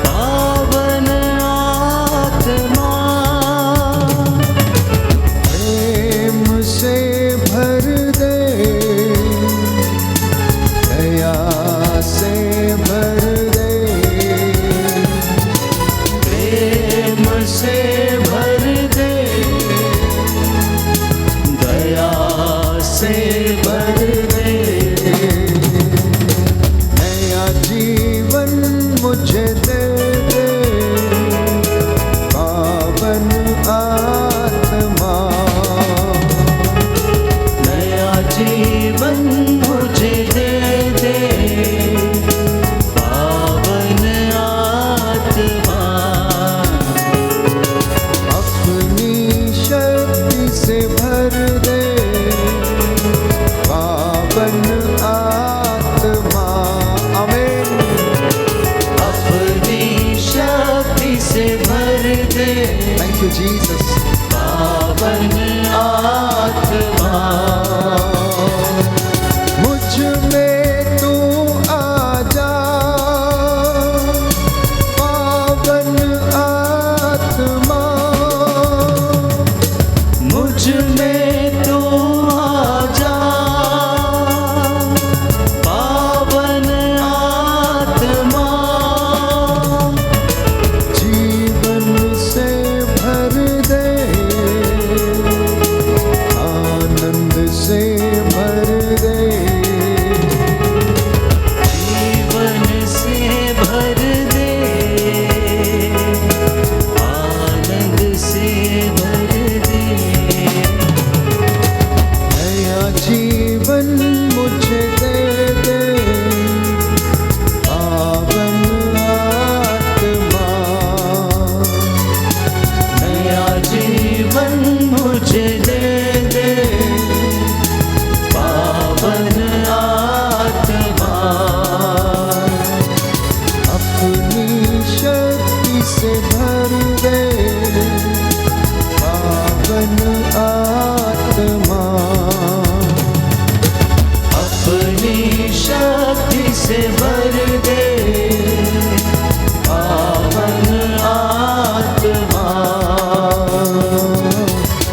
Speaker 4: पावन आत्मा,
Speaker 3: प्रेम से भर दे, दया से भर दे,
Speaker 4: प्रेम से भर दे, दया से भर दे,
Speaker 3: नया जीवन मुझे दे दे, पावन आत्मा,
Speaker 4: नया जीवन मुझे दे दे, पावन आत्मा,
Speaker 3: अपनी शक्ति से भर दे, पावन आत्मा। आमीन।
Speaker 4: अपनी शक्ति से भर दे,
Speaker 3: थैंक यू जीसस।
Speaker 4: पावन आत्मा,
Speaker 3: मुझ में तू आ जा, पावन आत्मा,
Speaker 4: मुझ में तू आ जा, पावन आत्मा,
Speaker 3: जीवन से भर दे, आनंद से भर दे,
Speaker 4: जीवन से भर दे, आनंद से भर दे,
Speaker 3: नया जीवन मुझे दे दे, पावन आत्मा,
Speaker 4: नया जीवन मुझे दे दे, पावन आत्मा,
Speaker 3: अपनी शक्ति से भर दे, पावन आत्मा,
Speaker 4: अपनी शक्ति से भर दे, पावन आत्मा,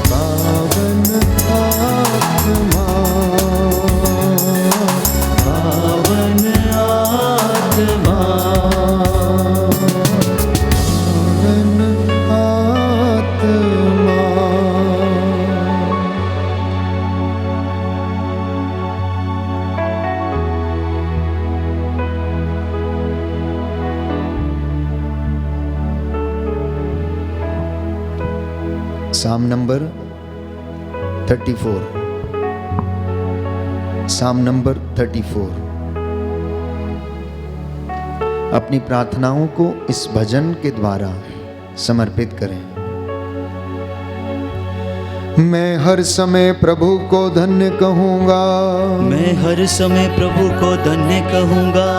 Speaker 3: पावन आत्मा,
Speaker 4: पावन आत्मा,
Speaker 3: पावन आत्मा। साम नंबर 34, साम नंबर 34। अपनी प्रार्थनाओं को इस भजन के द्वारा समर्पित करें। मैं हर समय प्रभु को धन्य कहूँगा,
Speaker 4: मैं हर समय प्रभु को धन्य कहूँगा,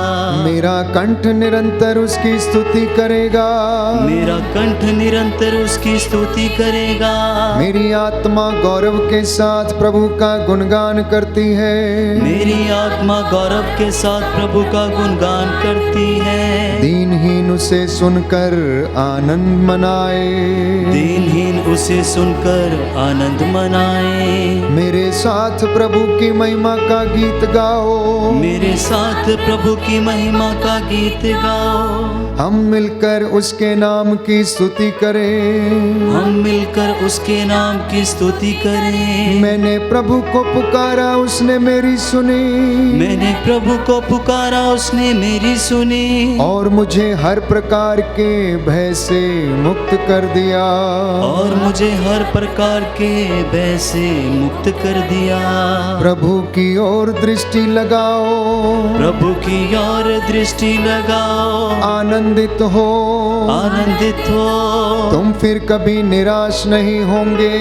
Speaker 3: मेरा कंठ निरंतर उसकी स्तुति करेगा,
Speaker 4: मेरा कंठ निरंतर उसकी स्तुति करेगा,
Speaker 3: मेरी आत्मा गौरव के साथ प्रभु का गुणगान करती है,
Speaker 4: मेरी आत्मा गौरव के साथ प्रभु का गुणगान करती है,
Speaker 3: दीनहीन उसे सुनकर आनंद मनाए,
Speaker 4: दीनहीन उसे सुनकर आनंद मनाए,
Speaker 3: मेरे साथ प्रभु की महिमा का गीत गाओ,
Speaker 4: मेरे साथ प्रभु की महिमा का गीत गाओ,
Speaker 3: हम मिलकर उसके नाम की स्तुति करें।
Speaker 4: हम मिलकर उसके नाम की स्तुति करें।
Speaker 3: मैंने प्रभु को पुकारा, उसने मेरी सुनी।
Speaker 4: मैंने प्रभु को पुकारा, उसने मेरी सुनी।
Speaker 3: और मुझे हर प्रकार के भय से मुक्त कर दिया।
Speaker 4: और मुझे हर प्रकार के भय से मुक्त कर दिया।
Speaker 3: प्रभु की ओर दृष्टि लगाओ,
Speaker 4: प्रभु की ओर दृष्टि लगाओ।
Speaker 3: आनंदित हो,
Speaker 4: आनंदित हो।
Speaker 3: तुम फिर कभी निराश नहीं होंगे।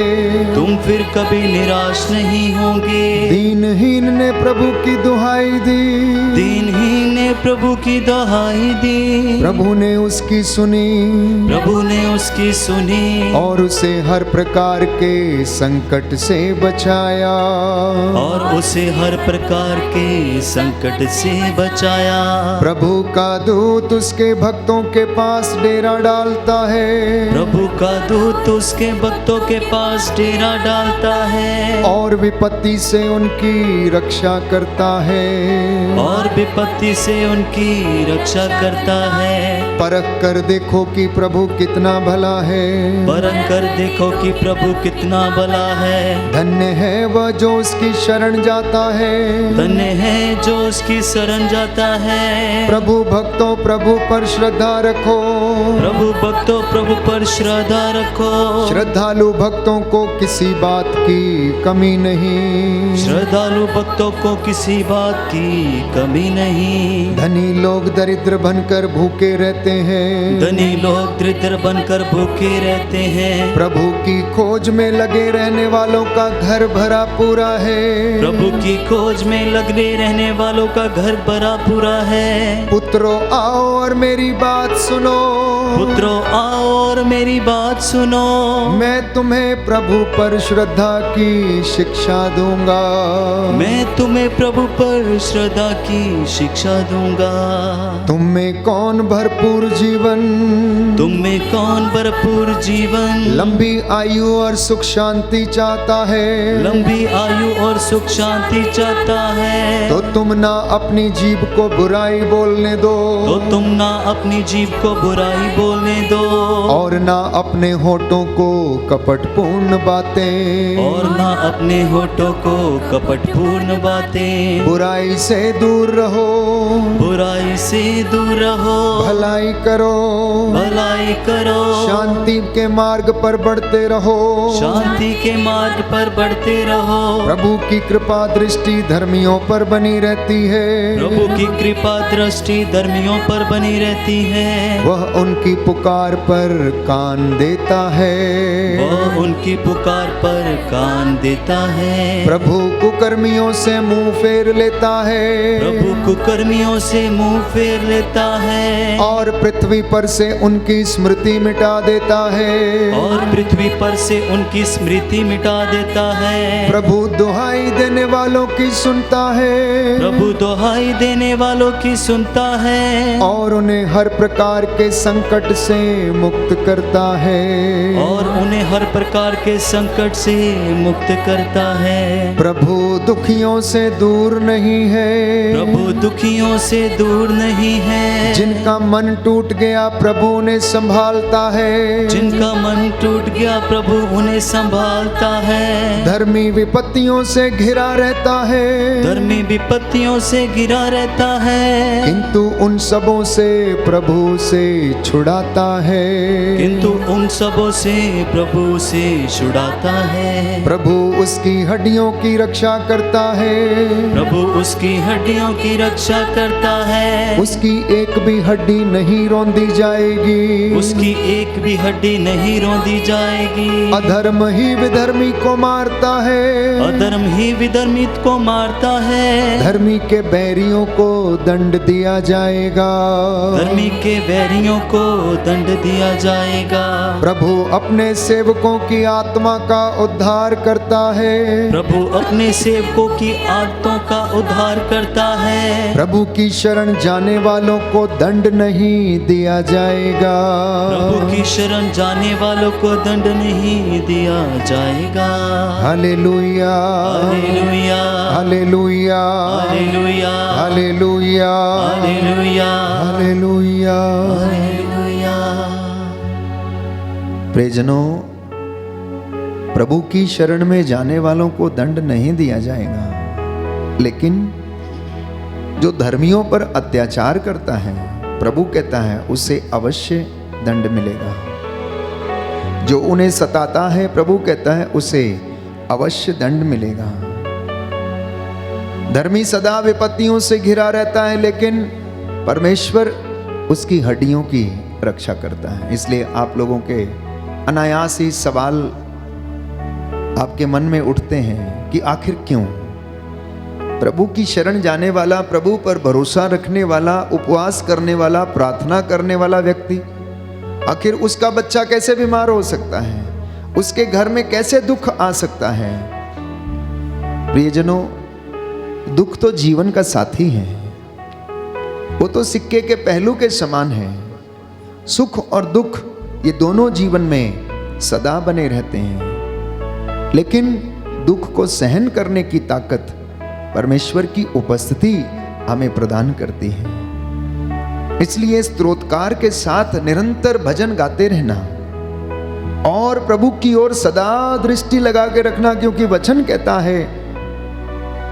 Speaker 4: तुम फिर कभी निराश नहीं होंगे।
Speaker 3: दीनहीन ने प्रभु की दुहाई दी।
Speaker 4: दीनहीन ने प्रभु की दुहाई दी।
Speaker 3: प्रभु ने उसकी सुनी।
Speaker 4: प्रभु ने उसकी सुनी।
Speaker 3: और उसे हर प्रकार के संकट से बचाया।
Speaker 4: और उसे हर प्रकार के संकट से बचाया।
Speaker 3: प्रभु का दूत उसके भक्तों के पास डेरा डालता है।
Speaker 4: प्रभु का दूत उसके भक्तों के पास डेरा डालता है।
Speaker 3: और विपत्ति से उनकी रक्षा करता है।
Speaker 4: और विपत्ति से उनकी रक्षा करता है।
Speaker 3: परख कर देखो कि प्रभु कितना भला है।
Speaker 4: परख कर देखो कि प्रभु कितना भला है।
Speaker 3: धन्य है वह जो उसकी शरण जाता है।
Speaker 4: धन्य है जो उसकी शरण जाता है।
Speaker 3: प्रभु भक्तों, प्रभु पर श्रद्धा रखो।
Speaker 4: प्रभु भक्तों, प्रभु पर श्रद्धा रखो।
Speaker 3: श्रद्धालु भक्तों को किसी बात की कमी नहीं।
Speaker 4: श्रद्धालु भक्तों को किसी बात की कमी नहीं।
Speaker 3: धनी लोग दरिद्र बनकर भूखे रहते हैं।
Speaker 4: धनी लोग दरिद्र बनकर भूखे रहते हैं।
Speaker 3: प्रभु की खोज में लगे रहने वालों का घर भरा पूरा है।
Speaker 4: प्रभु की खोज में लगने रहने वालों का घर भरा पूरा है।
Speaker 3: पुत्रों आओ और मेरी बात सुनो।
Speaker 4: पुत्रों आओ और मेरी बात सुनो।
Speaker 3: मैं तुम्हें प्रभु पर श्रद्धा की शिक्षा दूंगा।
Speaker 4: मैं तुम्हें प्रभु पर श्रद्धा की शिक्षा दूंगा।
Speaker 3: तुम में कौन भरपूर जीवन,
Speaker 4: तुम में कौन भरपूर जीवन,
Speaker 3: लंबी आयु और सुख शांति चाहता है।
Speaker 4: लंबी आयु और सुख शांति चाहता है।
Speaker 3: तो तुम ना अपनी जीभ को बुराई बोलने दो।
Speaker 4: तो तुम ना अपनी जीभ को बुराई बोलने दो।
Speaker 3: और ना अपने होठों को कपटपूर्ण बातें।
Speaker 4: और ना अपने होठों को कपटपूर्ण बातें।
Speaker 3: बुराई से दूर रहो।
Speaker 4: बुराई से दूर रहो।
Speaker 3: भलाई करो।
Speaker 4: भलाई करो।
Speaker 3: शांति के मार्ग पर बढ़ते रहो।
Speaker 4: शांति के मार्ग पर बढ़ते रहो।
Speaker 3: प्रभु की कृपा दृष्टि धर्मियों पर बनी रहती है।
Speaker 4: प्रभु की कृपा दृष्टि धर्मियों पर बनी रहती है।
Speaker 3: वह उनकी पुकार पर कान देता है।
Speaker 4: वह उनकी पुकार पर कान देता है।
Speaker 3: प्रभु कुकर्मियों से मुंह फेर लेता है।
Speaker 4: प्रभु कुकर्मियों से मुंह फेर लेता है।
Speaker 3: और पृथ्वी पर से उनकी स्मृति मिटा देता है।
Speaker 4: और पृथ्वी पर से उनकी स्मृति मिटा देता है।
Speaker 3: प्रभु दुहाई देने वालों की सुनता है।
Speaker 4: प्रभु दुहाई देने वालों की सुनता है।
Speaker 3: और उन्हें हर प्रकार के संकट से मुक्त करता है।
Speaker 4: और उन्हें हर प्रकार के संकट से मुक्त करता है।
Speaker 3: प्रभु दुखियों से दूर नहीं है।
Speaker 4: प्रभु दुखियों से दूर नहीं है।
Speaker 3: जिनका मन टूट गया प्रभु उन्हें संभालता है।
Speaker 4: जिनका मन टूट गया प्रभु उन्हें संभालता है।
Speaker 3: धर्मी विपत्तियों से घिरा रहता है।
Speaker 4: धर्मी विपत्तियों से घिरा रहता है।
Speaker 3: किंतु उन सबों से प्रभु से छुड़ाता है।
Speaker 4: किंतु उन सबों से प्रभु से छुड़ाता है।
Speaker 3: प्रभु उसकी हड्डियों की रक्षा करता है।
Speaker 4: प्रभु उसकी हड्डियों की रक्षा करता है।
Speaker 3: उसकी एक भी हड्डी नहीं रौंदी जाएगी।
Speaker 4: उसकी एक भी हड्डी नहीं रौंदी जाएगी।
Speaker 3: अधर्म ही विधर्मी को मारता है।
Speaker 4: अधर्म ही विधर्मी को मारता है।
Speaker 3: धर्मी के बैरियों को दंड दिया जाएगा।
Speaker 4: धर्मी के बैरियों को दंड दिया जाएगा।
Speaker 3: प्रभु अपने सेवकों की आत्मा का उद्धार करता है।
Speaker 4: प्रभु अपने सेवकों की आत्माओं का उद्धार करता है।
Speaker 3: प्रभु की शरण जाने वालों को दंड नहीं दिया जाएगा।
Speaker 4: प्रभु की शरण जाने वालों को दंड नहीं दिया जाएगा।
Speaker 3: Hallelujah,
Speaker 4: hallelujah,
Speaker 3: hallelujah,
Speaker 4: hallelujah,
Speaker 3: hallelujah. Hallelujah
Speaker 4: hallelujah
Speaker 3: hallelujah.
Speaker 4: Hallelujah.
Speaker 3: प्रियजनों, प्रभु की शरण में जाने वालों को दंड नहीं दिया जाएगा, लेकिन जो धर्मियों पर अत्याचार करता है, प्रभु कहता है उसे अवश्य दंड मिलेगा। जो उन्हें सताता है, प्रभु कहता है उसे अवश्य दंड मिलेगा। धर्मी सदा विपत्तियों से घिरा रहता है, लेकिन परमेश्वर उसकी हड्डियों की रक्षा करता है। इसलिए आप लोगों के अनायास ही सवाल आपके मन में उठते हैं कि आखिर क्यों प्रभु की शरण जाने वाला, प्रभु पर भरोसा रखने वाला, उपवास करने वाला, प्रार्थना करने वाला व्यक्ति, आखिर उसका बच्चा कैसे बीमार हो सकता है, उसके घर में कैसे दुख आ सकता है। प्रियजनों, दुख तो जीवन का साथी है, वो तो सिक्के के पहलू के समान है। सुख और दुख ये दोनों जीवन में सदा बने रहते हैं, लेकिन दुख को सहन करने की ताकत परमेश्वर की उपस्थिति हमें प्रदान करती है। इसलिए स्तोत्रकार के साथ निरंतर भजन गाते रहना और प्रभु की ओर सदा दृष्टि लगा के रखना, क्योंकि वचन कहता है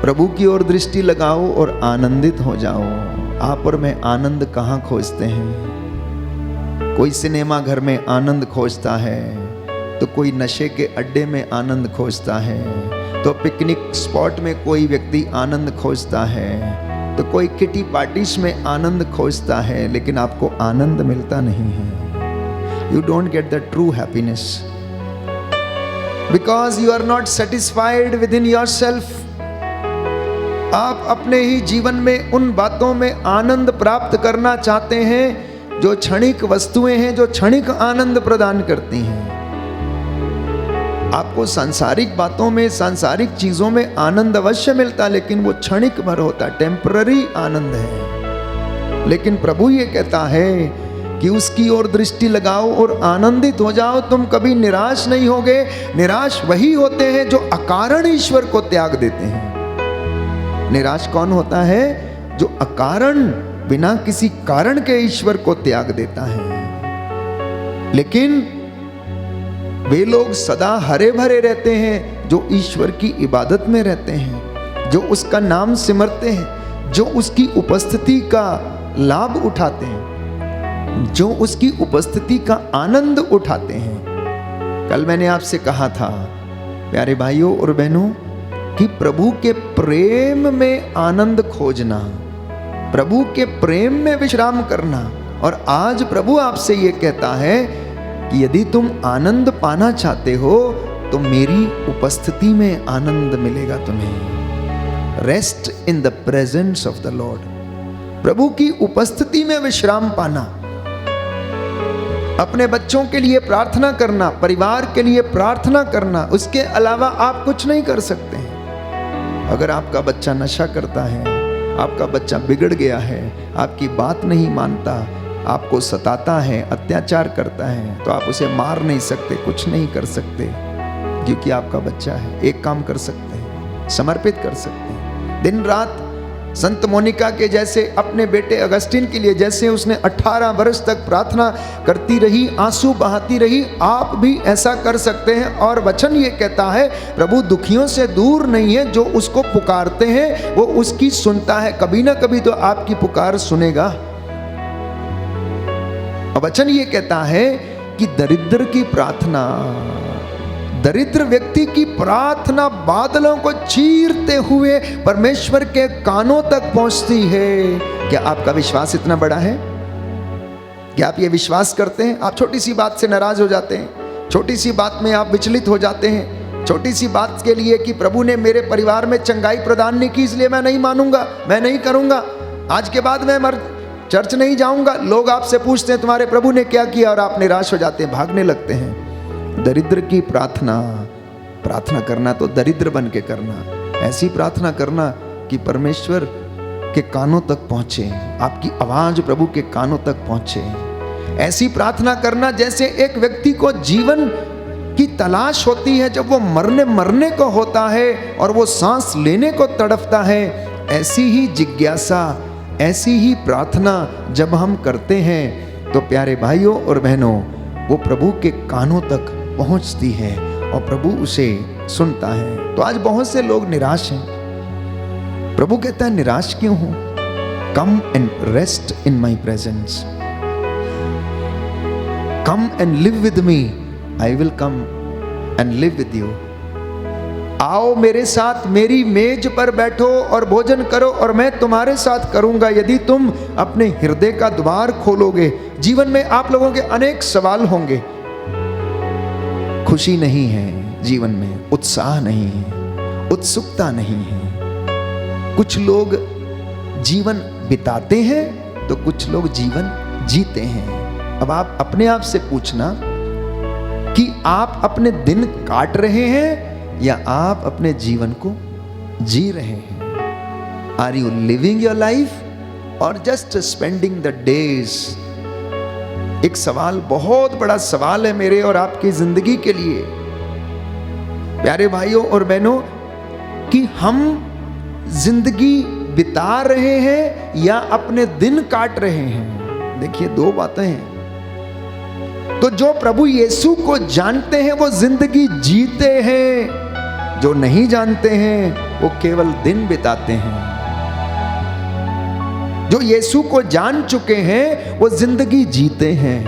Speaker 3: प्रभु की ओर दृष्टि लगाओ और आनंदित हो जाओ। आप और मैं आनंद कहाँ खोजते हैं? कोई सिनेमा घर में आनंद खोजता है, तो कोई नशे के अड्डे में आनंद खोजता है, तो पिकनिक स्पॉट में कोई व्यक्ति आनंद खोजता है, तो कोई किटी पार्टीज में आनंद खोजता है, लेकिन आपको आनंद मिलता नहीं है। You don't get the true happiness because you are not satisfied within yourself. आप अपने ही जीवन में उन बातों में आनंद प्राप्त करना चाहते हैं जो क्षणिक वस्तुएं हैं, जो क्षणिक आनंद प्रदान करती हैं। आपको सांसारिक बातों में, सांसारिक चीजों में आनंद अवश्य मिलता, लेकिन वो क्षणिक भर होता, टेम्पररी आनंद है। लेकिन प्रभु ये कहता है कि उसकी ओर दृष्टि लगाओ और आनंदित हो जाओ, तुम कभी निराश नहीं होगे। निराश वही होते हैं जो अकारण ईश्वर को त्याग देते हैं। निराश कौन होता है? जो अकारण, बिना किसी कारण के ईश्वर को त्याग देता है। लेकिन वे लोग सदा हरे भरे रहते हैं जो ईश्वर की इबादत में रहते हैं, जो उसका नाम सिमरते हैं, जो उसकी उपस्थिति का लाभ उठाते हैं, जो उसकी उपस्थिति का आनंद उठाते हैं। कल मैंने आपसे कहा था प्यारे भाइयों और बहनों कि प्रभु के प्रेम में आनंद खोजना, प्रभु के प्रेम में विश्राम करना। और आज प्रभु आपसे ये कहता है कि यदि तुम आनंद पाना चाहते हो तो मेरी उपस्थिति में आनंद मिलेगा तुम्हें। Rest in the presence of the lord. प्रभु की उपस्थिति में विश्राम पाना, अपने बच्चों के लिए प्रार्थना करना, परिवार के लिए प्रार्थना करना, उसके अलावा आप कुछ नहीं कर सकते हैं। अगर आपका बच्चा नशा करता है, आपका बच्चा बिगड़ गया है, आपकी बात नहीं मानता, आपको सताता है, अत्याचार करता है, तो आप उसे मार नहीं सकते, कुछ नहीं कर सकते, क्योंकि आपका बच्चा है। एक काम कर सकते हैं, समर्पित कर सकते हैं। दिन रात संत मोनिका के जैसे अपने बेटे अगस्टिन के लिए जैसे उसने 18 वर्ष तक प्रार्थना करती रही, आंसू बहाती रही, आप भी ऐसा कर सकते हैं। और वचन ये कहता है प्रभु दुखियों से दूर नहीं है, जो उसको पुकारते हैं वो उसकी सुनता है। कभी ना कभी तो आपकी पुकार सुनेगा। वचन ये कहता है कि दरिद्र की प्रार्थना, दरिद्र व्यक्ति की प्रार्थना बादलों को चीरते हुए परमेश्वर के कानों तक पहुंचती है। क्या आपका विश्वास इतना बड़ा है? क्या आप ये विश्वास करते हैं? आप छोटी सी बात से नाराज हो जाते हैं, छोटी सी बात में आप विचलित हो जाते हैं, छोटी सी बात के लिए कि प्रभु ने मेरे परिवार में चंगाई प्रदान नहीं की, इसलिए मैं नहीं मानूंगा, मैं नहीं करूंगा, आज के बाद मैं चर्च नहीं जाऊंगा। लोग आपसे पूछते हैं तुम्हारे प्रभु ने क्या किया, और आप निराश हो जाते हैं, भागने लगते हैं। दरिद्र की प्रार्थना, प्रार्थना करना तो दरिद्र बन के करना, ऐसी प्रार्थना करना कि परमेश्वर के कानों तक पहुंचे, आपकी आवाज प्रभु के कानों तक पहुंचे। ऐसी प्रार्थना करना जैसे एक व्यक्ति को जीवन की तलाश होती है, जब वो मरने को होता है और वो सांस लेने को तड़पता है, ऐसी ही जिज्ञासा ऐसी ही प्रार्थना जब हम करते हैं तो प्यारे भाइयों और बहनों, वो प्रभु के कानों तक पहुंचती है और प्रभु उसे सुनता है। तो आज बहुत से लोग निराश हैं। प्रभु कहता है निराश क्यों हो? Come and rest in my presence, come and live with me, I will come and live with you. आओ मेरे साथ मेरी मेज पर बैठो और भोजन करो और मैं तुम्हारे साथ करूंगा। यदि तुम अपने हृदय का द्वार खोलोगे, जीवन में आप लोगों के अनेक सवाल होंगे। खुशी नहीं है जीवन में, उत्साह नहीं है, उत्सुकता नहीं है। कुछ लोग जीवन बिताते हैं तो कुछ लोग जीवन जीते हैं। अब आप अपने आप से पूछना कि आप अपने दिन काट रहे हैं या आप अपने जीवन को जी रहे हैं? Are you living your life or just spending the days? एक सवाल, बहुत बड़ा सवाल है मेरे और आपकी जिंदगी के लिए प्यारे भाइयों और बहनों, कि हम जिंदगी बिता रहे हैं या अपने दिन काट रहे हैं। देखिए दो बातें हैं। तो जो प्रभु यीशु को जानते हैं वो जिंदगी जीते हैं, जो नहीं जानते हैं वो केवल दिन बिताते हैं। जो यीशु को जान चुके हैं वो जिंदगी जीते हैं,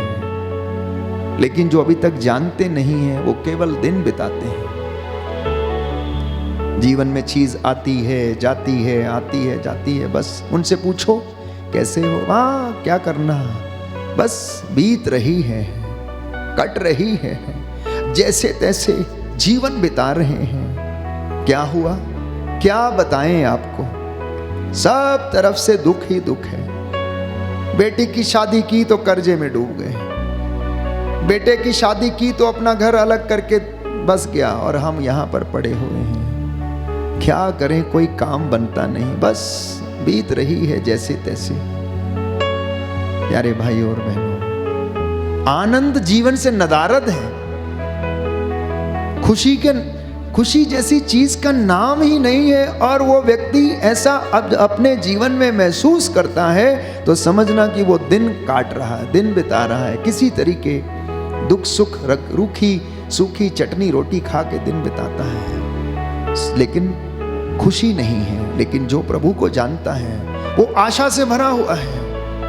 Speaker 3: लेकिन जो अभी तक जानते नहीं हैं वो केवल दिन बिताते हैं। जीवन में चीज आती है जाती है, आती है जाती है, बस उनसे पूछो कैसे हो, हाँ क्या करना, बस बीत रही है, कट रही है, जैसे तैसे जीवन बिता रहे हैं। क्या हुआ क्या बताएं आपको, सब तरफ से दुख ही दुख है। बेटी की शादी की तो कर्जे में डूब गए, बेटे की शादी की तो अपना घर अलग करके बस गया और हम यहां पर पड़े हुए हैं। क्या करें, कोई काम बनता नहीं, बस बीत रही है जैसे तैसे। प्यारे भाई और बहनों, आनंद जीवन से नदारद है। खुशी जैसी चीज का नाम ही नहीं है, और वो व्यक्ति ऐसा अब अपने जीवन में महसूस करता है तो समझना कि वो दिन काट रहा है, दिन बिता रहा है, किसी तरीके दुख सुख रूखी सूखी चटनी रोटी खा के दिन बिताता है, लेकिन खुशी नहीं है। लेकिन जो प्रभु को जानता है वो आशा से भरा हुआ है।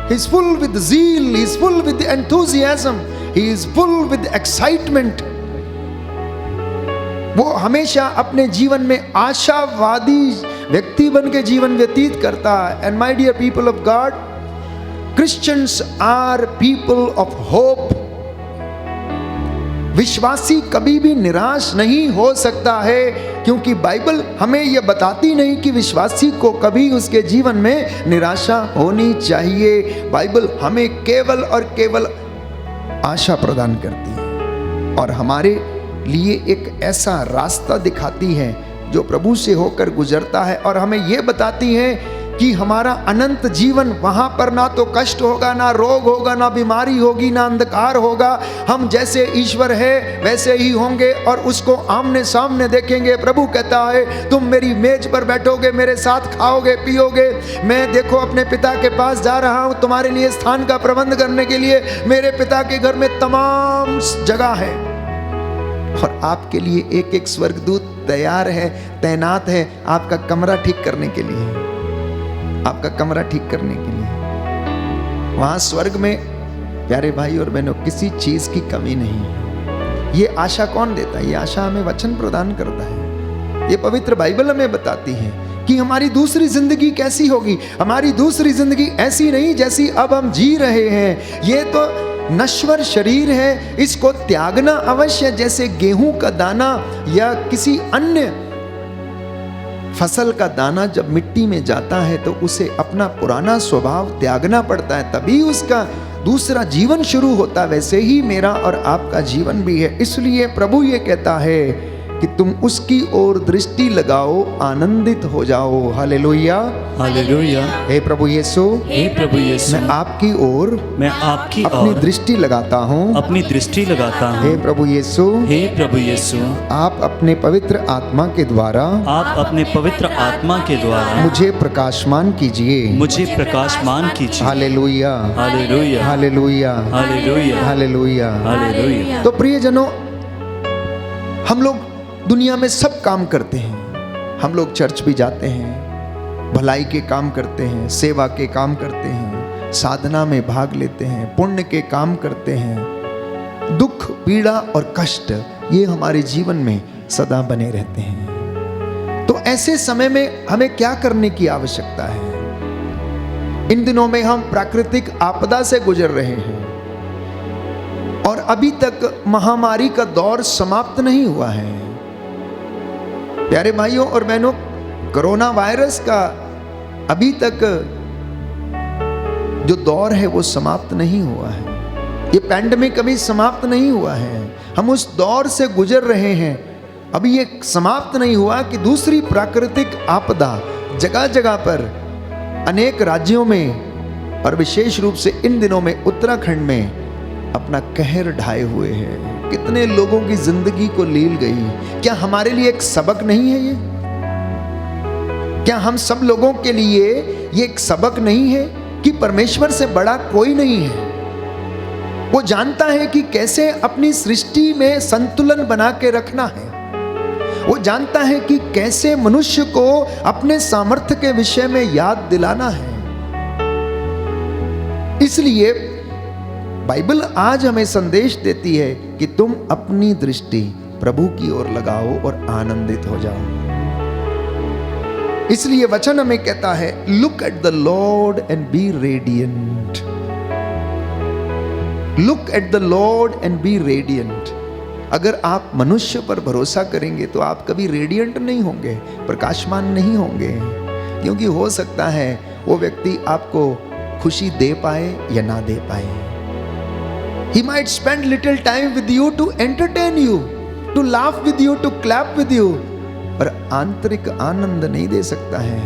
Speaker 3: He is full with zeal, he is full with enthusiasm, he is full with excitement. वो हमेशा अपने जीवन में आशावादी व्यक्ति बन के जीवन व्यतीत करता है। And my dear people of God, Christians are people of hope. विश्वासी कभी भी निराश नहीं हो सकता है, क्योंकि बाइबल हमें यह बताती नहीं कि विश्वासी को कभी उसके जीवन में निराशा होनी चाहिए। बाइबल हमें केवल और केवल आशा प्रदान करती है और हमारे लिए एक ऐसा रास्ता दिखाती है जो प्रभु से होकर गुजरता है, और हमें यह बताती है कि हमारा अनंत जीवन वहां पर ना तो कष्ट होगा, ना रोग होगा, ना बीमारी होगी, ना अंधकार होगा। हम जैसे ईश्वर है वैसे ही होंगे और उसको आमने सामने देखेंगे। प्रभु कहता है तुम मेरी मेज पर बैठोगे, मेरे साथ खाओगे पियोगे। मैं देखो अपने पिता के पास जा रहा हूं तुम्हारे लिए स्थान का प्रबंध करने के लिए। मेरे पिता के घर में तमाम जगह है और आपके लिए एक एक स्वर्गदूत तैयार है, तैनात है आपका कमरा ठीक करने के लिए, आपका कमरा ठीक करने के लिए। वहां स्वर्ग में प्यारे भाई और बहनों किसी चीज की कमी नहीं है। ये आशा कौन देता है? ये आशा हमें वचन प्रदान करता है। ये पवित्र बाइबल हमें बताती है कि हमारी दूसरी जिंदगी कैसी होगी। हमारी दूसरी जिंदगी ऐसी नहीं जैसी अब हम जी रहे हैं। ये तो नश्वर शरीर है, इसको त्यागना अवश्य। जैसे गेहूं का दाना या किसी अन्य फसल का दाना जब मिट्टी में जाता है तो उसे अपना पुराना स्वभाव त्यागना पड़ता है, तभी उसका दूसरा जीवन शुरू होता है। वैसे ही मेरा और आपका जीवन भी है। इसलिए प्रभु ये कहता है कि तुम उसकी ओर दृष्टि लगाओ, आनंदित हो जाओ। हालेलुया।
Speaker 4: हालेलुया।
Speaker 3: हे प्रभु यीशु,
Speaker 4: हे प्रभु यीशु,
Speaker 3: मैं आपकी ओर
Speaker 4: मैं आपकी
Speaker 3: अपनी
Speaker 4: ओर
Speaker 3: दृष्टि लगाता हूँ।
Speaker 4: अपनी दृष्टि लगाता
Speaker 3: हे
Speaker 4: हूँ।
Speaker 3: प्रभु यीशु,
Speaker 4: हे प्रभु यीशु,
Speaker 3: आप अपने पवित्र आत्मा के द्वारा
Speaker 4: आप अपने पवित्र आत्मा के द्वारा
Speaker 3: मुझे प्रकाशमान कीजिए।
Speaker 4: मुझे प्रकाशमान कीजिए।
Speaker 3: Hallelujah,
Speaker 4: hallelujah.
Speaker 3: Hallelujah,
Speaker 4: hallelujah.
Speaker 3: Hallelujah.
Speaker 4: Hallelujah.
Speaker 3: तो प्रियजनों, हम लोग दुनिया में सब काम करते हैं। हम लोग चर्च भी जाते हैं, भलाई के काम करते हैं, सेवा के काम करते हैं, साधना में भाग लेते हैं, पुण्य के काम करते हैं। दुख, पीड़ा और कष्ट ये हमारे जीवन में सदा बने रहते हैं। तो ऐसे समय में हमें क्या करने की आवश्यकता है? इन दिनों में हम प्राकृतिक आपदा से गुजर रहे हैं और अभी तक महामारी का दौर समाप्त नहीं हुआ है। प्यारे भाइयों और बहनों, कोरोना वायरस का अभी तक जो दौर है वो समाप्त नहीं हुआ है। ये पैंडेमिक अभी समाप्त नहीं हुआ है। हम उस दौर से गुजर रहे हैं। अभी ये समाप्त नहीं हुआ कि दूसरी प्राकृतिक आपदा जगह जगह पर, अनेक राज्यों में और विशेष रूप से इन दिनों में उत्तराखंड में अपना कहर ढाए हुए है। कितने लोगों की जिंदगी को लील गई। क्या हमारे लिए एक सबक नहीं है ये? क्या हम सब लोगों के लिए ये एक सबक नहीं है कि परमेश्वर से बड़ा कोई नहीं है? वो जानता है कि कैसे अपनी सृष्टि में संतुलन बना के रखना है। वो जानता है कि कैसे मनुष्य को अपने सामर्थ्य के विषय में याद दिलाना है। इसलिए बाइबल आज हमें संदेश देती है कि तुम अपनी दृष्टि प्रभु की ओर लगाओ और आनंदित हो जाओ। इसलिए वचन हमें कहता है, look at the Lord and be radiant. Look at the Lord and be radiant. अगर आप मनुष्य पर भरोसा करेंगे तो आप कभी रेडियंट नहीं होंगे, प्रकाशमान नहीं होंगे, क्योंकि हो सकता है वो व्यक्ति आपको खुशी दे पाए या ना दे पाए। He might spend little time with you to entertain you, to laugh with you, to clap with you, पर आंतरिक आनंद नहीं दे सकता है।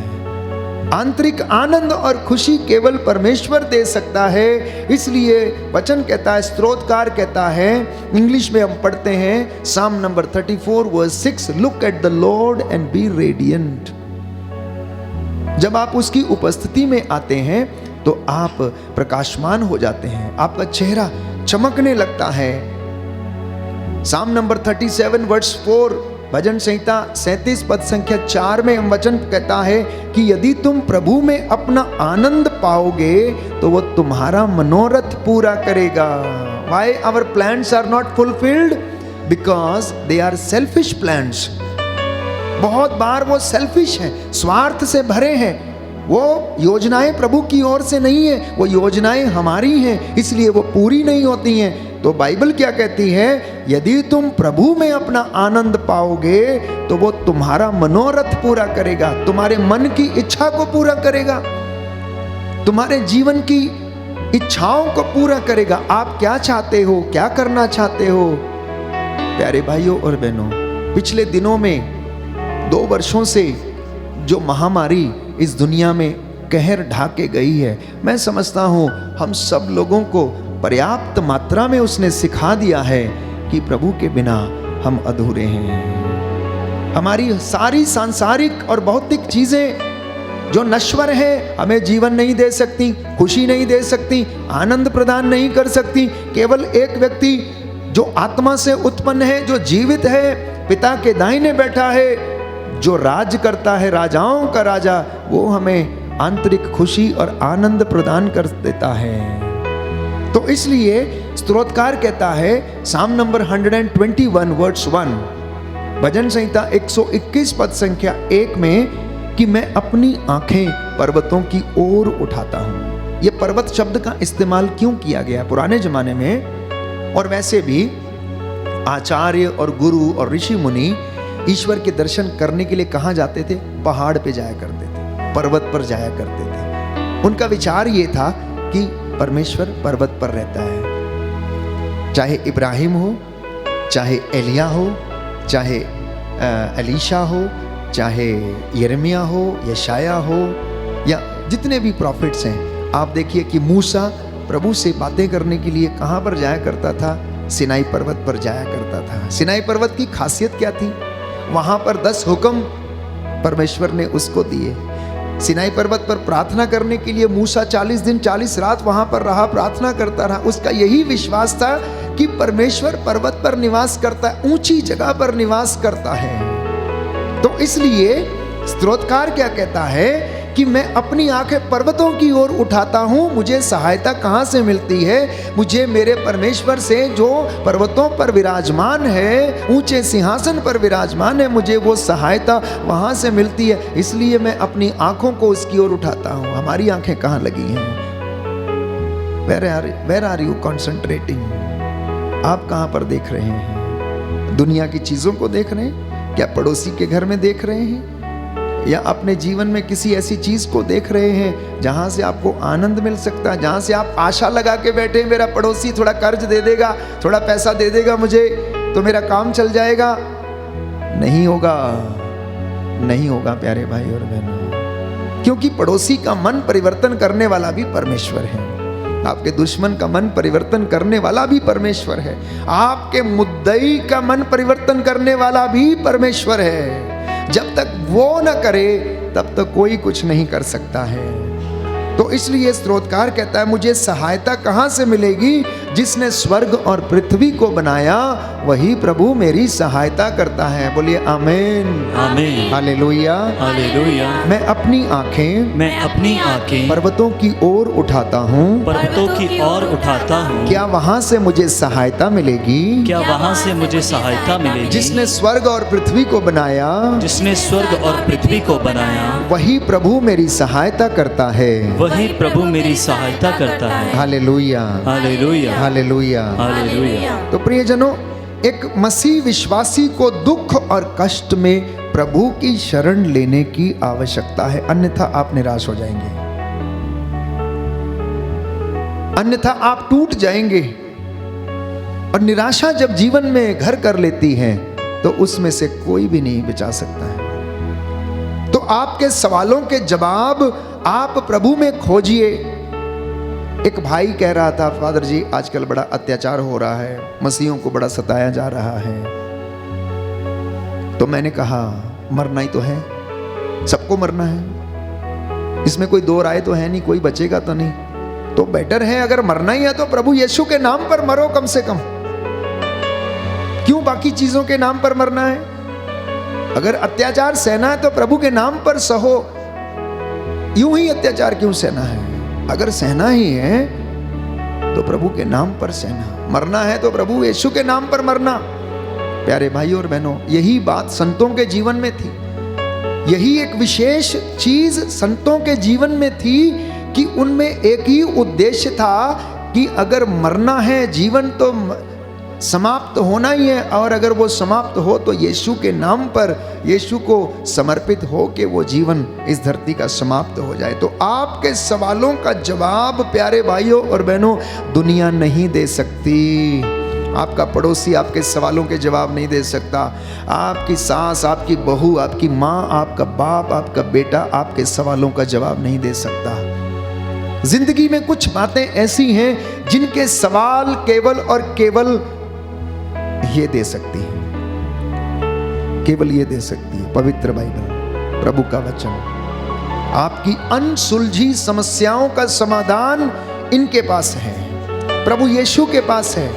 Speaker 3: आंतरिक आनंद और खुशी केवल परमेश्वर दे सकता है। इसलिए वचन कहता है, स्तोत्रकार कहता है, इंग्लिश में हम पढ़ते हैं Psalm number 34 verse 6, look at the Lord and be radiant. जब आप उसकी उपस्थिति में आते हैं तो आप प्रकाशमान हो जाते हैं, आपका चेहरा चमकने लगता है। साम नंबर 37 वर्स 4, भजन संहिता 37 पद संख्या 4 में हम वचन कहता है कि यदि तुम प्रभु में अपना आनंद पाओगे तो वो तुम्हारा मनोरथ पूरा करेगा। Why our plans are not fulfilled? Because they are selfish plans. बहुत बार वो सेल्फिश हैं, स्वार्थ से भरे हैं। वो योजनाएं प्रभु की ओर से नहीं है, वो योजनाएं हमारी हैं, इसलिए वो पूरी नहीं होती हैं। तो बाइबल क्या कहती है? यदि तुम प्रभु में अपना आनंद पाओगे तो वो तुम्हारा मनोरथ पूरा करेगा, तुम्हारे मन की इच्छा को पूरा करेगा, तुम्हारे जीवन की इच्छाओं को पूरा करेगा। आप क्या चाहते हो, क्या करना चाहते हो? प्यारे भाइयों और बहनों, पिछले दिनों में 2 वर्षों से जो महामारी इस दुनिया में कहर ढा के गई है, मैं समझता हूँ हम सब लोगों को पर्याप्त मात्रा में उसने सिखा दिया है कि प्रभु के बिना हम अधूरे हैं। हमारी सारी सांसारिक और भौतिक चीजें जो नश्वर है हमें जीवन नहीं दे सकती, खुशी नहीं दे सकती, आनंद प्रदान नहीं कर सकती। केवल एक व्यक्ति जो आत्मा से उत्पन्न है, जो जीवित है, पिता के दाहिने बैठा है, जो राज करता है, राजाओं का राजा, वो हमें आंतरिक खुशी और आनंद प्रदान कर देता है। तो इसलिए स्तोत्रकार कहता है साम नंबर 121 वर्स 1, भजन संहिता 121 पद संख्या 1 में कि मैं अपनी आंखें पर्वतों की ओर उठाता हूं। यह पर्वत शब्द का इस्तेमाल क्यों किया गया पुराने जमाने में? और वैसे भी आचार्य और गुरु और ऋषि मुनि ईश्वर के दर्शन करने के लिए कहाँ जाते थे? पहाड़ पे जाया करते थे, पर्वत पर जाया करते थे। उनका विचार ये था कि परमेश्वर पर्वत पर रहता है। चाहे इब्राहिम हो, चाहे एलिया हो, चाहे एलीशा हो, चाहे यिर्मयाह हो, यशाया हो, या जितने भी प्रॉफिट्स हैं, आप देखिए कि मूसा प्रभु से बातें करने के लिए कहाँ पर जाया करता था? सिनाई पर्वत पर जाया करता था। सिनाई पर्वत की खासियत क्या थी? वहाँ पर 10 हुक्म परमेश्वर ने उसको दिए। सिनाई पर्वत पर प्रार्थना करने के लिए मूसा 40 दिन 40 रात वहाँ पर रहा, प्रार्थना करता रहा। उसका यही विश्वास था कि परमेश्वर पर्वत पर निवास करता है, ऊंची जगह पर निवास करता है। तो इसलिए स्तोत्रकार क्या कहता है कि मैं अपनी आंखें पर्वतों की ओर उठाता हूं, मुझे सहायता कहां से मिलती है? मुझे मेरे परमेश्वर से जो पर्वतों पर विराजमान है, ऊंचे सिंहासन पर विराजमान है, मुझे वो सहायता वहां से मिलती है। इसलिए मैं अपनी आंखों को उसकी ओर उठाता हूं। हमारी आंखें कहां लगी हैं? Where are you concentrating? आप कहां पर देख रहे हैं? दुनिया की चीजों को देख रहे हैं? क्या पड़ोसी के घर में देख रहे हैं? या अपने जीवन में किसी ऐसी चीज को देख रहे हैं जहां से आपको आनंद मिल सकता है, जहां से आप आशा लगा के बैठे, मेरा पड़ोसी थोड़ा कर्ज दे देगा, थोड़ा पैसा दे देगा मुझे तो मेरा काम चल जाएगा? नहीं होगा, नहीं होगा प्यारे भाई और बहनों, क्योंकि पड़ोसी का मन परिवर्तन करने वाला भी परमेश्वर है। आपके दुश्मन का मन परिवर्तन करने वाला भी परमेश्वर है। आपके मुद्दई का मन परिवर्तन करने वाला भी परमेश्वर है। जब तक वो न करे तब तक कोई कुछ नहीं कर सकता है। तो इसलिए स्तोत्रकार कहता है मुझे सहायता कहां से मिलेगी? जिसने स्वर्ग और पृथ्वी को बनाया वही प्रभु मेरी सहायता करता है। बोलिए आमीन,
Speaker 1: आमीन,
Speaker 3: हालेलुया,
Speaker 1: हालेलुया।
Speaker 3: मैं अपनी आंखें पर्वतों की ओर उठाता हूँ,
Speaker 1: पर्वतों की ओर उठाता हूँ।
Speaker 3: क्या वहां से मुझे सहायता मिलेगी?
Speaker 1: क्या वहां से मुझे सहायता मिलेगी?
Speaker 3: जिसने स्वर्ग और पृथ्वी को बनाया,
Speaker 1: जिसने स्वर्ग और पृथ्वी को बनाया,
Speaker 3: वही प्रभु मेरी सहायता करता है।
Speaker 1: वही प्रभु मेरी सहायता करता है।
Speaker 3: Hallelujah,
Speaker 1: hallelujah,
Speaker 3: hallelujah,
Speaker 1: hallelujah.
Speaker 3: तो प्रियजनों, एक मसीह विश्वासी को दुख और कष्ट में प्रभु की शरण लेने की आवश्यकता है, अन्यथा आप निराश हो जाएंगे, अन्यथा आप टूट जाएंगे। और निराशा जब जीवन में घर कर लेती है तो उसमें से कोई भी नहीं बचा सकता है। तो आपके सवालों के जवाब आप प्रभु में खोजिए। एक भाई कह रहा था, फादर जी आजकल बड़ा अत्याचार हो रहा है, मसीहों को बड़ा सताया जा रहा है। तो मैंने कहा मरना ही तो है, सबको मरना है, इसमें कोई दो राय तो है नहीं, कोई बचेगा तो नहीं। तो बेटर है अगर मरना ही है तो प्रभु यीशु के नाम पर मरो कम से कम, क्यों बाकी चीजों के नाम पर मरना है? अगर अत्याचार सहना है तो प्रभु के नाम पर सहो, यूं ही अत्याचार क्यों सहना है? अगर सहना ही है तो प्रभु के नाम पर सहना, मरना है तो प्रभु यीशु के नाम पर मरना। प्यारे भाइयों और बहनों, यही बात संतों के जीवन में थी, यही एक विशेष चीज संतों के जीवन में थी कि उनमें एक ही उद्देश्य था कि अगर मरना है, जीवन तो समाप्त होना ही है, और अगर वो समाप्त हो तो यीशु के नाम पर, यीशु को समर्पित हो के वो जीवन इस धरती का समाप्त हो जाए। तो आपके सवालों का जवाब प्यारे भाइयों और बहनों दुनिया नहीं दे सकती। आपका पड़ोसी आपके सवालों के जवाब नहीं दे सकता, आपकी सास, आपकी बहू, आपकी माँ, आपका बाप, आपका बेटा आपके सवालों का जवाब नहीं दे सकता। जिंदगी में कुछ बातें ऐसी हैं जिनके सवाल केवल और केवल ये दे सकती है, केवल ये दे सकती है पवित्र बाइबल, प्रभु का वचन। आपकी अनसुलझी समस्याओं का समाधान इनके पास है, प्रभु यीशु के पास है।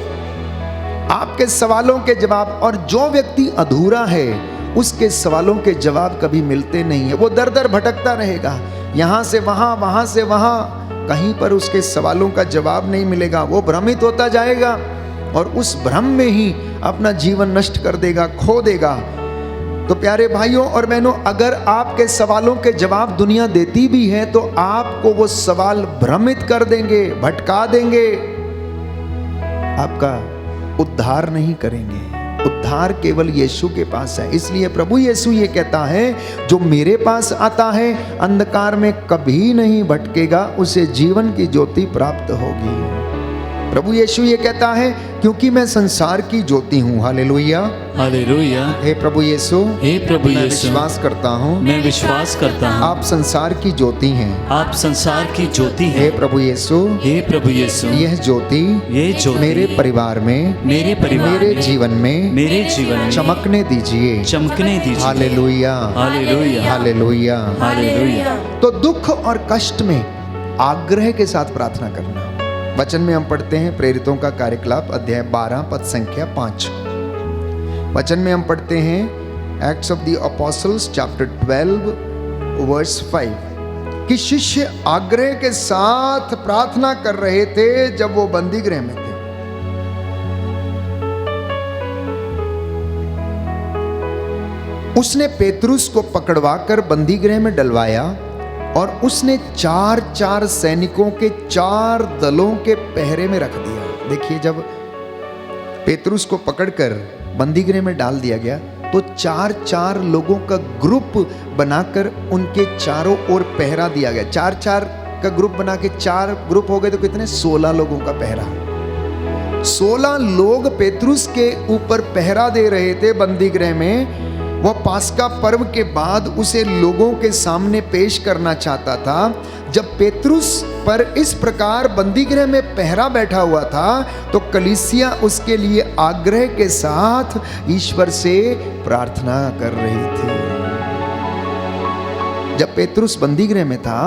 Speaker 3: आपके सवालों के जवाब, और जो व्यक्ति अधूरा है उसके सवालों के जवाब कभी मिलते नहीं है। वो दर दर भटकता रहेगा, यहां से वहां, वहां से वहां, कहीं पर उसके सवालों का जवाब नहीं मिलेगा। वो भ्रमित होता जाएगा और उस भ्रम में ही अपना जीवन नष्ट कर देगा, खो देगा। तो प्यारे भाइयों और बहनों, अगर आपके सवालों के जवाब दुनिया देती भी है तो आपको वो सवाल भ्रमित कर देंगे, भटका देंगे, आपका उद्धार नहीं करेंगे। उद्धार केवल यीशु के पास है। इसलिए प्रभु यीशु ये कहता है, जो मेरे पास आता है अंधकार में कभी नहीं भटकेगा, उसे जीवन की ज्योति प्राप्त होगी। प्रभु यीशु ये कहता है क्योंकि मैं संसार की ज्योति हूँ। हालेलुया।
Speaker 4: हालेलुया।
Speaker 3: हे प्रभु यीशु,
Speaker 4: हे प्रभु
Speaker 3: मैं
Speaker 4: यीशु,
Speaker 3: विश्वास करता हूँ
Speaker 4: मैं विश्वास करता हूँ
Speaker 3: आप संसार की ज्योति हैं।
Speaker 4: आप संसार की ज्योति
Speaker 3: हे
Speaker 4: हैं।
Speaker 3: प्रभु यीशु,
Speaker 4: हे प्रभु यीशु,
Speaker 3: यह ज्योति
Speaker 4: ये ज्योति
Speaker 3: मेरे परिवार में,
Speaker 4: मेरे परिवार
Speaker 3: मेरे
Speaker 4: में,
Speaker 3: जीवन में
Speaker 4: मेरे जीवन में
Speaker 3: चमकने दीजिए।
Speaker 4: चमकने दीजिए।
Speaker 3: Hallelujah,
Speaker 4: hallelujah.
Speaker 3: हालेलुया।
Speaker 4: हालेलुया।
Speaker 3: तो दुख और कष्ट में आग्रह के साथ प्रार्थना करना। वचन में हम पढ़ते हैं प्रेरितों का कार्यकलाप अध्याय 12 पद संख्या 5। वचन में हम पढ़ते हैं Acts of the Apostles chapter 12 verse 5 कि शिष्य आग्रह के साथ प्रार्थना कर रहे थे जब वो बंदी गृह में थे। उसने पेतरुस को पकड़वाकर बंदी गृह में डलवाया और उसने 4-4 सैनिकों के 4 दलों के पहरे में रख दिया। देखिए, जब पेतरुस को पकड़कर बंदी गृह में डाल दिया गया तो 4-4 लोगों का ग्रुप बनाकर उनके चारों ओर पहरा दिया गया। 4-4 का ग्रुप बना के 4 ग्रुप हो गए तो कितने? 16 लोगों का पहरा। 16 लोग पेतरुस के ऊपर पहरा दे रहे थे बंदी गृह में। वह पास्का पर्व के बाद उसे लोगों के सामने पेश करना चाहता था। जब पेतरुस पर इस प्रकार बंदीगृह में पहरा बैठा हुआ था तो कलीसिया उसके लिए आग्रह के साथ ईश्वर से प्रार्थना कर रही थी। जब पेतरुस बंदीगृह में था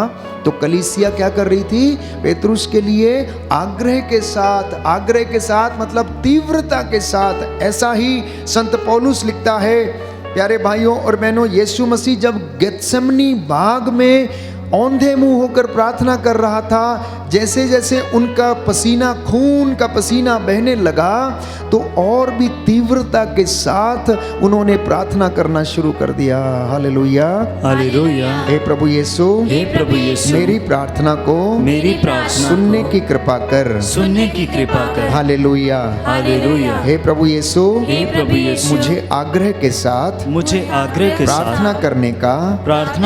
Speaker 3: तो कलीसिया क्या कर रही थी? पेतरुस के लिए आग्रह के साथ मतलब तीव्रता के साथ। ऐसा ही संत पौलुस लिखता है, प्यारे भाइयों और बहनों, यीशु मसीह जब गेत्सेमनी बाग में औंधे मुंह होकर प्रार्थना कर रहा था, जैसे जैसे उनका पसीना, खून का पसीना बहने लगा तो और भी तीव्रता के साथ उन्होंने प्रार्थना करना शुरू कर दिया। Hallelujah,
Speaker 4: hallelujah.
Speaker 3: हे प्रभु यीशु,
Speaker 4: हे प्रभु यीशु,
Speaker 3: मेरी प्रार्थना को सुनने की कृपा कर,
Speaker 4: सुनने की कृपा कर।
Speaker 3: Hallelujah,
Speaker 4: hallelujah.
Speaker 3: हे प्रभु यीशु,
Speaker 4: हे प्रभु यीशु,
Speaker 3: मुझे आग्रह के साथ प्रार्थना करने का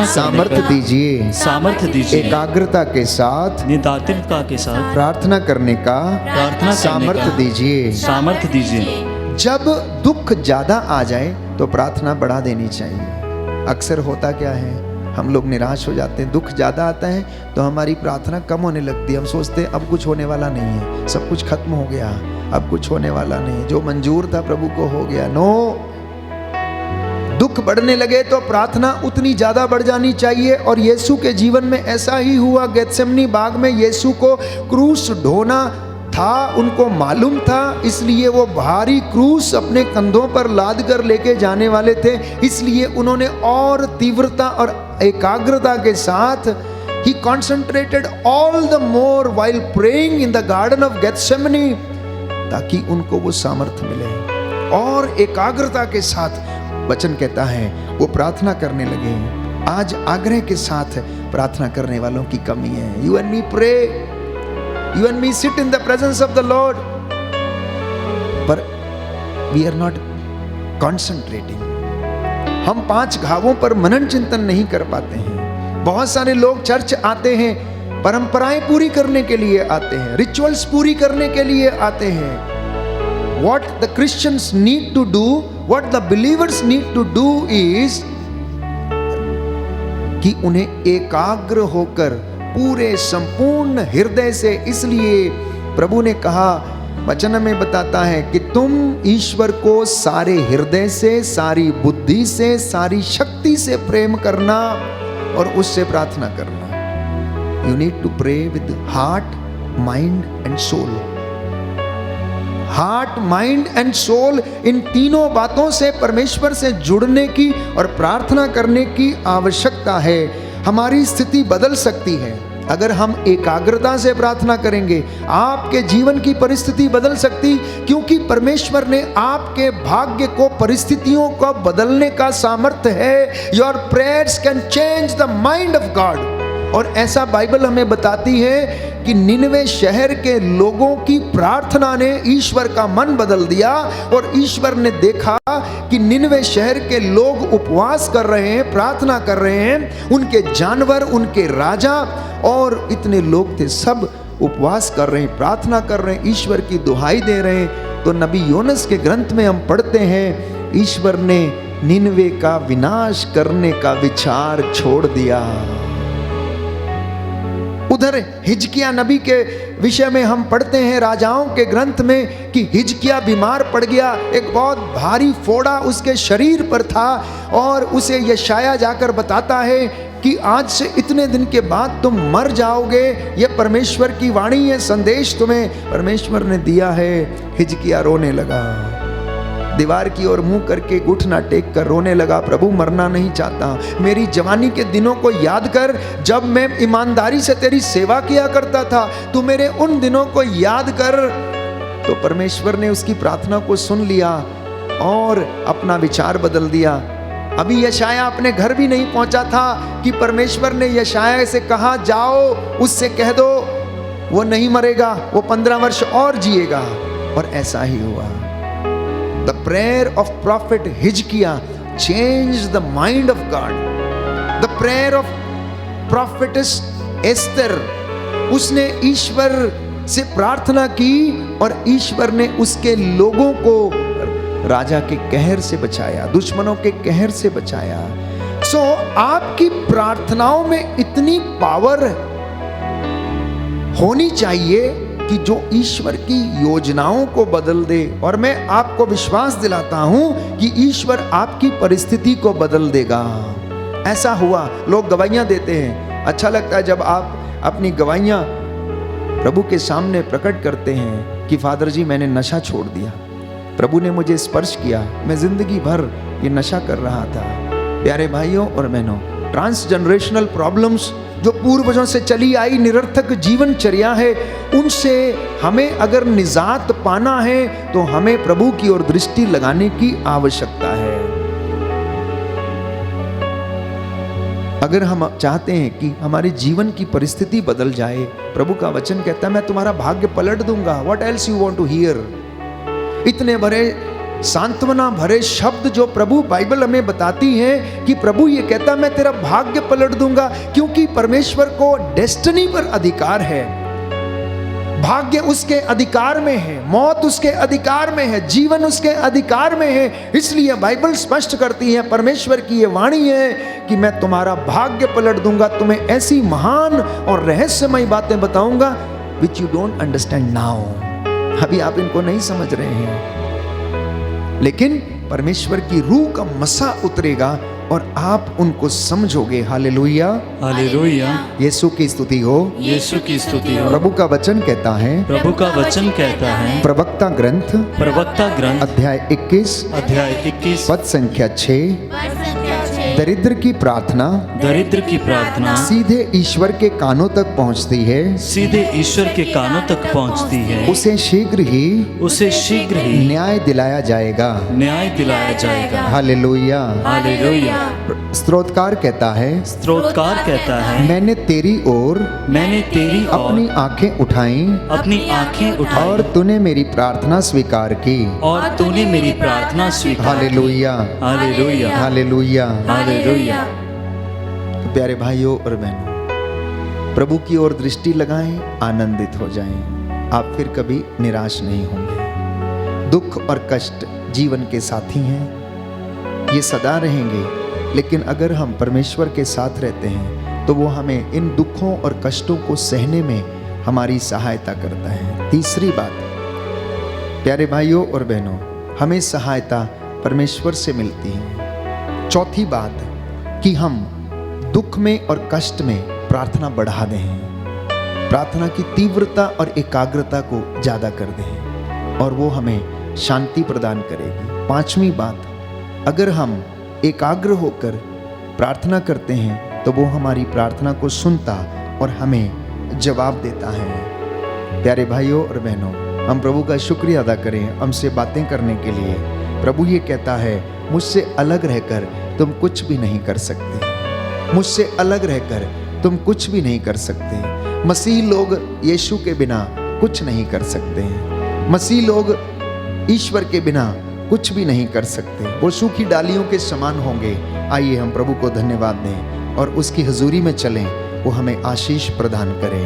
Speaker 3: सामर्थ्य दीजिए,
Speaker 4: सामर्थ्य दीजिए,
Speaker 3: एकाग्रता के साथ,
Speaker 4: निदानता के साथ
Speaker 3: प्रार्थना करने का सामर्थ्य दीजिए,
Speaker 4: सामर्थ्य दीजिए।
Speaker 3: जब दुख ज्यादा आ जाए तो प्रार्थना बढ़ा देनी चाहिए। अक्सर होता क्या है, हम लोग निराश हो जाते हैं। दुख ज्यादा आता है तो हमारी प्रार्थना कम होने लगती है। हम सोचते हैं अब कुछ होने वाला नहीं है, सब कुछ खत्म हो गया, अब कुछ होने वाला नहीं, जो मंजूर था प्रभु को हो गया। नो, दुख बढ़ने लगे तो प्रार्थना उतनी ज्यादा बढ़ जानी चाहिए। और यीशु के जीवन में ऐसा ही हुआ। गेत्सेमनी बाग में यीशु को क्रूस ढोना था, उनको मालूम था, इसलिए वो भारी क्रूस अपने कंधों पर लाद कर लेके जाने वाले थे। इसलिए उन्होंने और तीव्रता और एकाग्रता के साथ he concentrated all the more while praying in the garden of Gethsemane, ताकि उनको वो सामर्थ्य मिले। और एकाग्रता के साथ वचन कहता है वो प्रार्थना करने लगे। आज आग्रह के साथ प्रार्थना करने वालों की कमी है। You and me pray, you and me sit in the presence of the Lord, पर we are not concentrating। हम 5 घावों पर मनन चिंतन नहीं कर पाते हैं। बहुत सारे लोग चर्च आते हैं, परंपराएं पूरी करने के लिए आते हैं, रिचुअल्स पूरी करने के लिए आते हैं। What the Christians need to do, what the believers need to do is कि उन्हें एकाग्र होकर पूरे संपूर्ण हृदय से, इसलिए प्रभु ने कहा, वचन में बताता है कि तुम ईश्वर को सारे हृदय से, सारी बुद्धि से, सारी शक्ति से प्रेम करना और उससे प्रार्थना करना। You need to pray with heart, mind and soul। Heart, mind and soul, इन तीनों बातों से परमेश्वर से जुड़ने की और प्रार्थना करने की आवश्यकता है। हमारी स्थिति बदल सकती है अगर हम एकाग्रता से प्रार्थना करेंगे। आपके जीवन की परिस्थिति बदल सकती, क्योंकि परमेश्वर ने आपके भाग्य को, परिस्थितियों को बदलने का सामर्थ्य है। Your prayers can change the mind of God. और ऐसा बाइबल हमें बताती है कि निनवे शहर के लोगों की प्रार्थना ने ईश्वर का मन बदल दिया। और ईश्वर ने देखा कि निनवे शहर के लोग उपवास कर रहे हैं, प्रार्थना कर रहे हैं, उनके जानवर, उनके राजा और इतने लोग थे, सब उपवास कर रहे हैं, प्रार्थना कर रहे हैं, ईश्वर की दुहाई दे रहे हैं, तो नबी योनस के ग्रंथ में हम पढ़ते हैं ईश्वर ने निनवे का विनाश करने का विचार छोड़ दिया। उधर हिजकिया नबी के विषय में हम पढ़ते हैं राजाओं के ग्रंथ में कि हिजकिया बीमार पड़ गया, एक बहुत भारी फोड़ा उसके शरीर पर था और उसे यशाया जाकर बताता है कि आज से इतने दिन के बाद तुम मर जाओगे, ये परमेश्वर की वाणी है, संदेश तुम्हें परमेश्वर ने दिया है। हिजकिया रोने लगा, दीवार की ओर मुंह करके घुटना टेक कर रोने लगा, प्रभु मरना नहीं चाहता, मेरी जवानी के दिनों को याद कर जब मैं ईमानदारी से तेरी सेवा किया करता था, तू मेरे उन दिनों को याद कर। तो परमेश्वर ने उसकी प्रार्थना को सुन लिया और अपना विचार बदल दिया। अभी यशाया अपने घर भी नहीं पहुंचा था कि परमेश्वर ने यशाया से कहा जाओ उससे कह दो वो नहीं मरेगा, वो 15 वर्ष और जिएगा। और ऐसा ही हुआ। The prayer of prophet Hizkiah changed the mind of God. The prayer of prophetess Esther, उसने ईश्वर से प्रार्थना की और ईश्वर ने उसके लोगों को राजा के कहर से बचाया, दुश्मनों के कहर से बचाया। आपकी प्रार्थनाओं में इतनी पावर होनी चाहिए कि जो ईश्वर की योजनाओं को बदल दे। और मैं आपको विश्वास दिलाता हूं कि ईश्वर आपकी परिस्थिति को बदल देगा। ऐसा हुआ, लोग गवाहियां देते हैं, अच्छा लगता है जब आप अपनी गवाहियां प्रभु के सामने प्रकट करते हैं कि फादर जी मैंने नशा छोड़ दिया, प्रभु ने मुझे स्पर्श किया, मैं जिंदगी भर ये नशा कर रहा था। प्यारे भाइयों और बहनों, ट्रांसजनरेशनल प्रॉब्लम्स जो पूर्वजों से चली आई निरर्थक जीवनचर्या है, उनसे हमें अगर निजात पाना है तो हमें प्रभु की ओर दृष्टि लगाने की आवश्यकता है। अगर हम चाहते हैं कि हमारे जीवन की परिस्थिति बदल जाए, प्रभु का वचन कहता है मैं तुम्हारा भाग्य पलट दूंगा। What else you want to hear? इतने बड़े सांत्वना भरे शब्द जो प्रभु बाइबल हमें बताती है कि प्रभु ये कहता मैं तेरा भाग्य पलट दूंगा, क्योंकि परमेश्वर को डेस्टिनी पर अधिकार है। भाग्य उसके अधिकार में है, मौत उसके अधिकार में है, जीवन उसके अधिकार में है। इसलिए बाइबल स्पष्ट करती है, परमेश्वर की ये वाणी है कि मैं तुम्हारा भाग्य पलट दूंगा, तुम्हें ऐसी महान और रहस्यमय बातें बताऊंगा which you don't understand now. अभी आप इनको नहीं समझ रहे हैं, लेकिन परमेश्वर की रूह का मसा उतरेगा और आप उनको समझोगे। हालेलुया,
Speaker 1: हालेलुया,
Speaker 3: यीशु की स्तुति हो,
Speaker 1: यीशु की स्तुति हो।
Speaker 3: प्रभु का वचन कहता है,
Speaker 1: प्रभु का वचन कहता है,
Speaker 3: प्रवक्ता ग्रंथ अध्याय 21 पद संख्या 6, दरिद्र की प्रार्थना सीधे ईश्वर के कानों तक पहुंचती है,
Speaker 1: सीधे ईश्वर के कानों तक पहुंचती है।
Speaker 3: उसे शीघ्र ही न्याय दिलाया जाएगा। Hallelujah,
Speaker 1: hallelujah.
Speaker 3: स्तोत्रकार कहता है, मैंने तेरी ओर अपनी आंखें उठाई और तूने मेरी प्रार्थना स्वीकार की। Hallelujah,
Speaker 1: hallelujah,
Speaker 3: hallelujah,
Speaker 1: hallelujah.
Speaker 3: तो प्यारे भाइयों और बहनों, प्रभु की ओर दृष्टि लगाएं, आनंदित हो जाएं, आप फिर कभी निराश नहीं होंगे। दुख और कष्ट जीवन के साथी हैं, ये सदा रहेंगे, लेकिन अगर हम परमेश्वर के साथ रहते हैं तो वो हमें इन दुखों और कष्टों को सहने में हमारी सहायता करता है। तीसरी बात, प्यारे भाइयों और बहनों, हमें सहायता परमेश्वर से मिलती है। चौथी बात, कि हम दुख में और कष्ट में प्रार्थना बढ़ा दें, प्रार्थना की तीव्रता और एकाग्रता को ज़्यादा कर दें और वो हमें शांति प्रदान करेगी। पांचवी बात, अगर हम एकाग्र होकर प्रार्थना करते हैं तो वो हमारी प्रार्थना को सुनता और हमें जवाब देता है। प्यारे भाइयों और बहनों, हम प्रभु का शुक्रिया अदा करें हमसे बातें करने के लिए। प्रभु ये कहता है, मुझसे अलग रहकर तुम कुछ भी नहीं कर सकते, मुझसे अलग रहकर तुम कुछ भी नहीं कर सकते। मसीह लोग यीशु के बिना कुछ नहीं कर सकते हैं, मसीह लोग ईश्वर के बिना कुछ भी नहीं कर सकते, वो सूखी डालियों के समान होंगे। आइए हम प्रभु को धन्यवाद दें और उसकी हजूरी में चलें, वो हमें आशीष प्रदान करें।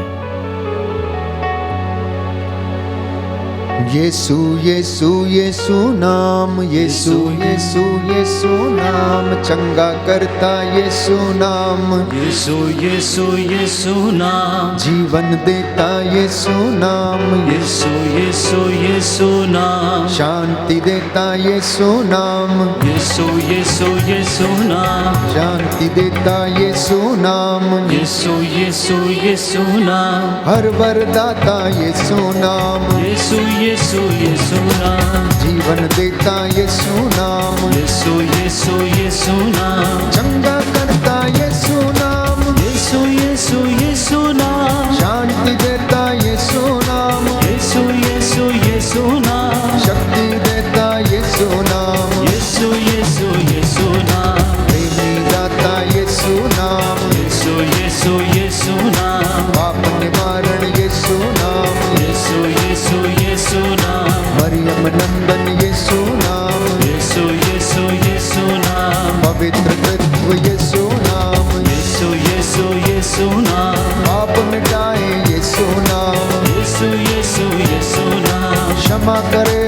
Speaker 3: यीशु यीशु यीशु नाम, यीशु यीशु यीशु नाम, चंगा करता यीशु नाम,
Speaker 4: यीशु यीशु यीशु नाम,
Speaker 3: जीवन देता यीशु नाम,
Speaker 4: यीशु यीशु यीशु नाम,
Speaker 3: शांति देता यीशु नाम,
Speaker 4: यीशु यीशु यीशु नाम,
Speaker 3: शांति देता यीशु नाम,
Speaker 4: यीशु यीशु यीशु नाम,
Speaker 3: हर वरदाता यीशु नाम,
Speaker 4: यीशु यीशु यीशु नाम,
Speaker 3: जीवन देता यीशु नाम,
Speaker 4: यीशु यीशु यीशु नाम,
Speaker 3: चंगा करता यीशु नाम,
Speaker 4: यीशु यीशु यीशु नाम,
Speaker 3: शांति देता यीशु नाम,
Speaker 4: यीशु यीशु यीशु नाम,
Speaker 3: शक्ति देता यीशु नाम,
Speaker 4: यीशु यीशु यीशु नाम,
Speaker 3: प्रेमी दाता यीशु नाम,
Speaker 4: यीशु यीशु यीशु नाम,
Speaker 3: पाप निवारण यीशु नाम,
Speaker 4: यीशु यीशु यीशु नाम,
Speaker 3: मरियम नंदन यीशु नाम,
Speaker 4: यीशु यीशु यीशु नाम,
Speaker 3: पवित्र तत्व यीशु नाम,
Speaker 4: यीशु यीशु यीशु नाम,
Speaker 3: पाप मिटाए यीशु नाम,
Speaker 4: यीशु यीशु यीशु नाम,
Speaker 3: क्षमा करे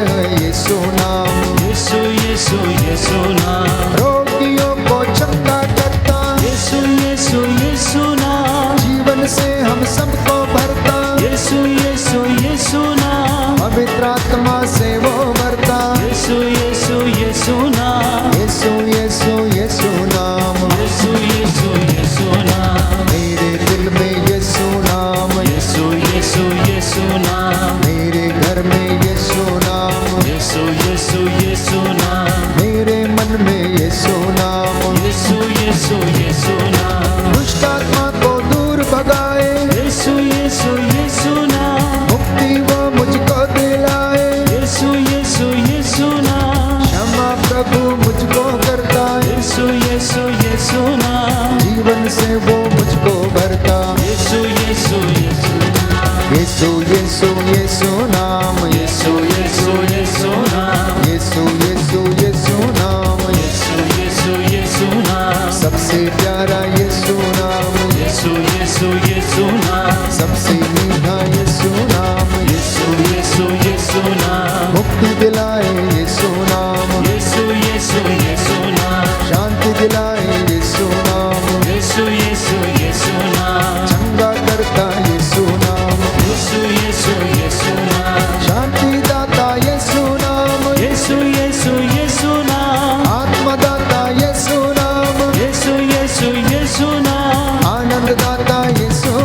Speaker 3: यीशु नाम,
Speaker 4: यीशु यीशु यीशु नाम,
Speaker 3: रोगियों को चंगा करता,
Speaker 4: यीशु यीशु यीशु नाम,
Speaker 3: जीवन से हम सबको भरता,
Speaker 4: यीशु यीशु यीशु नाम,
Speaker 3: पवित्र आत्मा से वो भरता,
Speaker 4: यीशु यीशु यीशु नाम,
Speaker 3: यीशु यीशु यीशु नाम,
Speaker 4: यीशु यीशु यीशु नाम,
Speaker 3: मेरे दिल में यीशु नाम,
Speaker 4: यीशु यीशु यीशु नाम,
Speaker 3: मेरे घर में यीशु नाम,
Speaker 4: यीशु यीशु यीशु नाम,
Speaker 3: मेरे मन में यीशु नाम,
Speaker 4: यीशु यीशु यीशु नाम,
Speaker 3: दुष्ट आत्मा को दूर भगाए,
Speaker 4: यीशु यीशु यीशु नाम,
Speaker 3: मुक्ति वो मुझको दिलाए,
Speaker 4: यीशु यीशु यीशु नाम,
Speaker 3: क्षमा प्रभु मुझको करता है,
Speaker 4: यीशु यीशु यीशु नाम,
Speaker 3: जीवन से वो मुझको भरता,
Speaker 4: यीशु यीशु यीशु नाम,
Speaker 3: यीशु यीशु यीशु नाम,
Speaker 4: यीशु यीशु यीशु नाम,
Speaker 3: यीशु यीशु यीशु नाम,
Speaker 4: यीशु यीशु यीशु नाम,
Speaker 3: सबसे प्यारा यीशु नाम,
Speaker 4: यीशु यीशु यीशु नाम,
Speaker 3: सबसे मीठा यीशु नाम,
Speaker 4: यीशु यीशु यीशु नाम,
Speaker 3: मुक्ति दिलाए यीशु नाम,
Speaker 4: यीशु यीशु यीशु नाम,
Speaker 3: शांति दिलाए यीशु नाम,
Speaker 4: यीशु यीशु यीशु नाम,
Speaker 3: चंगा करता यीशु नाम,
Speaker 4: यीशु यीशु यीशु नाम,
Speaker 3: शांति दाता यीशु नाम,
Speaker 4: यीशु यीशु यीशु नाम,
Speaker 3: आत्मा दाता यीशु नाम,
Speaker 4: यीशु यीशु यीशु नाम,
Speaker 3: आनंद दाता Yeshu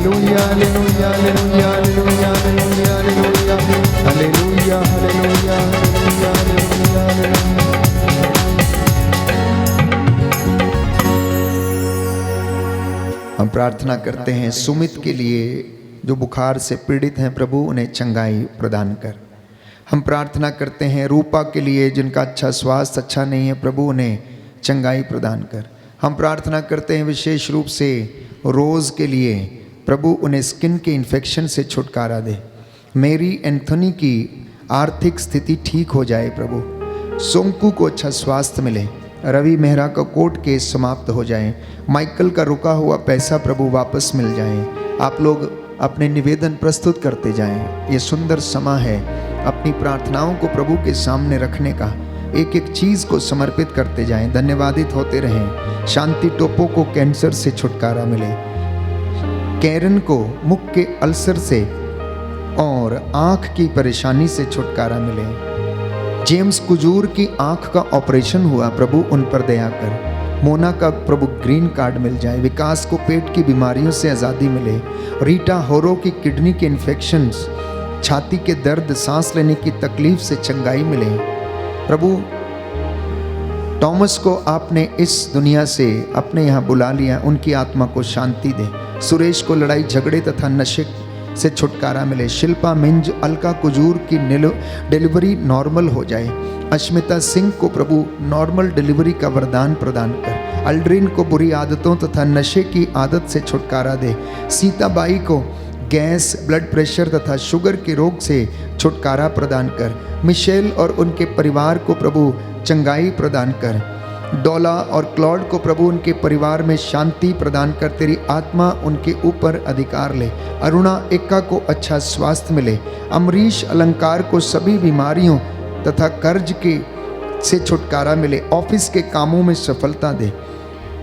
Speaker 3: hallelujah hallelujah hallelujah hallelujah hallelujah hallelujah hallelujah hallelujah hallelujah hallelujah. हम प्रार्थना करते हैं सुमित के लिए जो बुखार से पीड़ित हैं, प्रभु उन्हें चंगाई प्रदान कर। हम प्रार्थना करते हैं रूपा के लिए जिनका अच्छा स्वास्थ्य अच्छा नहीं है, प्रभु उन्हें चंगाई प्रदान कर। हम प्रार्थना करते हैं विशेष रूप से रोज़ के लिए, प्रभु उन्हें स्किन के इन्फेक्शन से छुटकारा दे। मेरी एंथोनी की आर्थिक स्थिति ठीक हो जाए प्रभु। सोंकू को अच्छा स्वास्थ्य मिले। रवि मेहरा का कोर्ट केस समाप्त हो जाए। माइकल का रुका हुआ पैसा प्रभु वापस मिल जाए। आप लोग अपने निवेदन प्रस्तुत करते जाएं। ये सुंदर समय है अपनी प्रार्थनाओं को प्रभु के सामने रखने का। एक एक चीज़ को समर्पित करते जाएं। धन्यवादित होते रहें। शांति टोपो को कैंसर से छुटकारा मिले। कैरन को मुख के अल्सर से और आँख की परेशानी से छुटकारा मिले। जेम्स कुजूर की आँख का ऑपरेशन हुआ, प्रभु उन पर दया कर। मोना का प्रभु ग्रीन कार्ड मिल जाए। विकास को पेट की बीमारियों से आज़ादी मिले। रीटा होरो की किडनी के इन्फेक्शंस, छाती के दर्द, सांस लेने की तकलीफ से चंगाई मिले। प्रभु टॉमस को आपने इस दुनिया से अपने यहाँ बुला लिया, उनकी आत्मा को शांति दे। सुरेश को लड़ाई झगड़े तथा नशे से छुटकारा मिले। शिल्पा मिंज, अलका कुजूर की डिलीवरी नॉर्मल हो जाए। अश्मिता सिंह को प्रभु नॉर्मल डिलीवरी का वरदान प्रदान कर। अल्ड्रिन को बुरी आदतों तथा नशे की आदत से छुटकारा दे। सीताबाई को गैस, ब्लड प्रेशर तथा शुगर के रोग से छुटकारा प्रदान कर। मिशेल और उनके परिवार को प्रभु चंगाई प्रदान कर। डोला और क्लॉड को प्रभु उनके परिवार में शांति प्रदान कर। तेरी आत्मा उनके ऊपर अधिकार ले। अरुणा एक्का को अच्छा स्वास्थ्य मिले। अमरीश अलंकार को सभी बीमारियों तथा कर्ज के से छुटकारा मिले। ऑफिस के कामों में सफलता दे।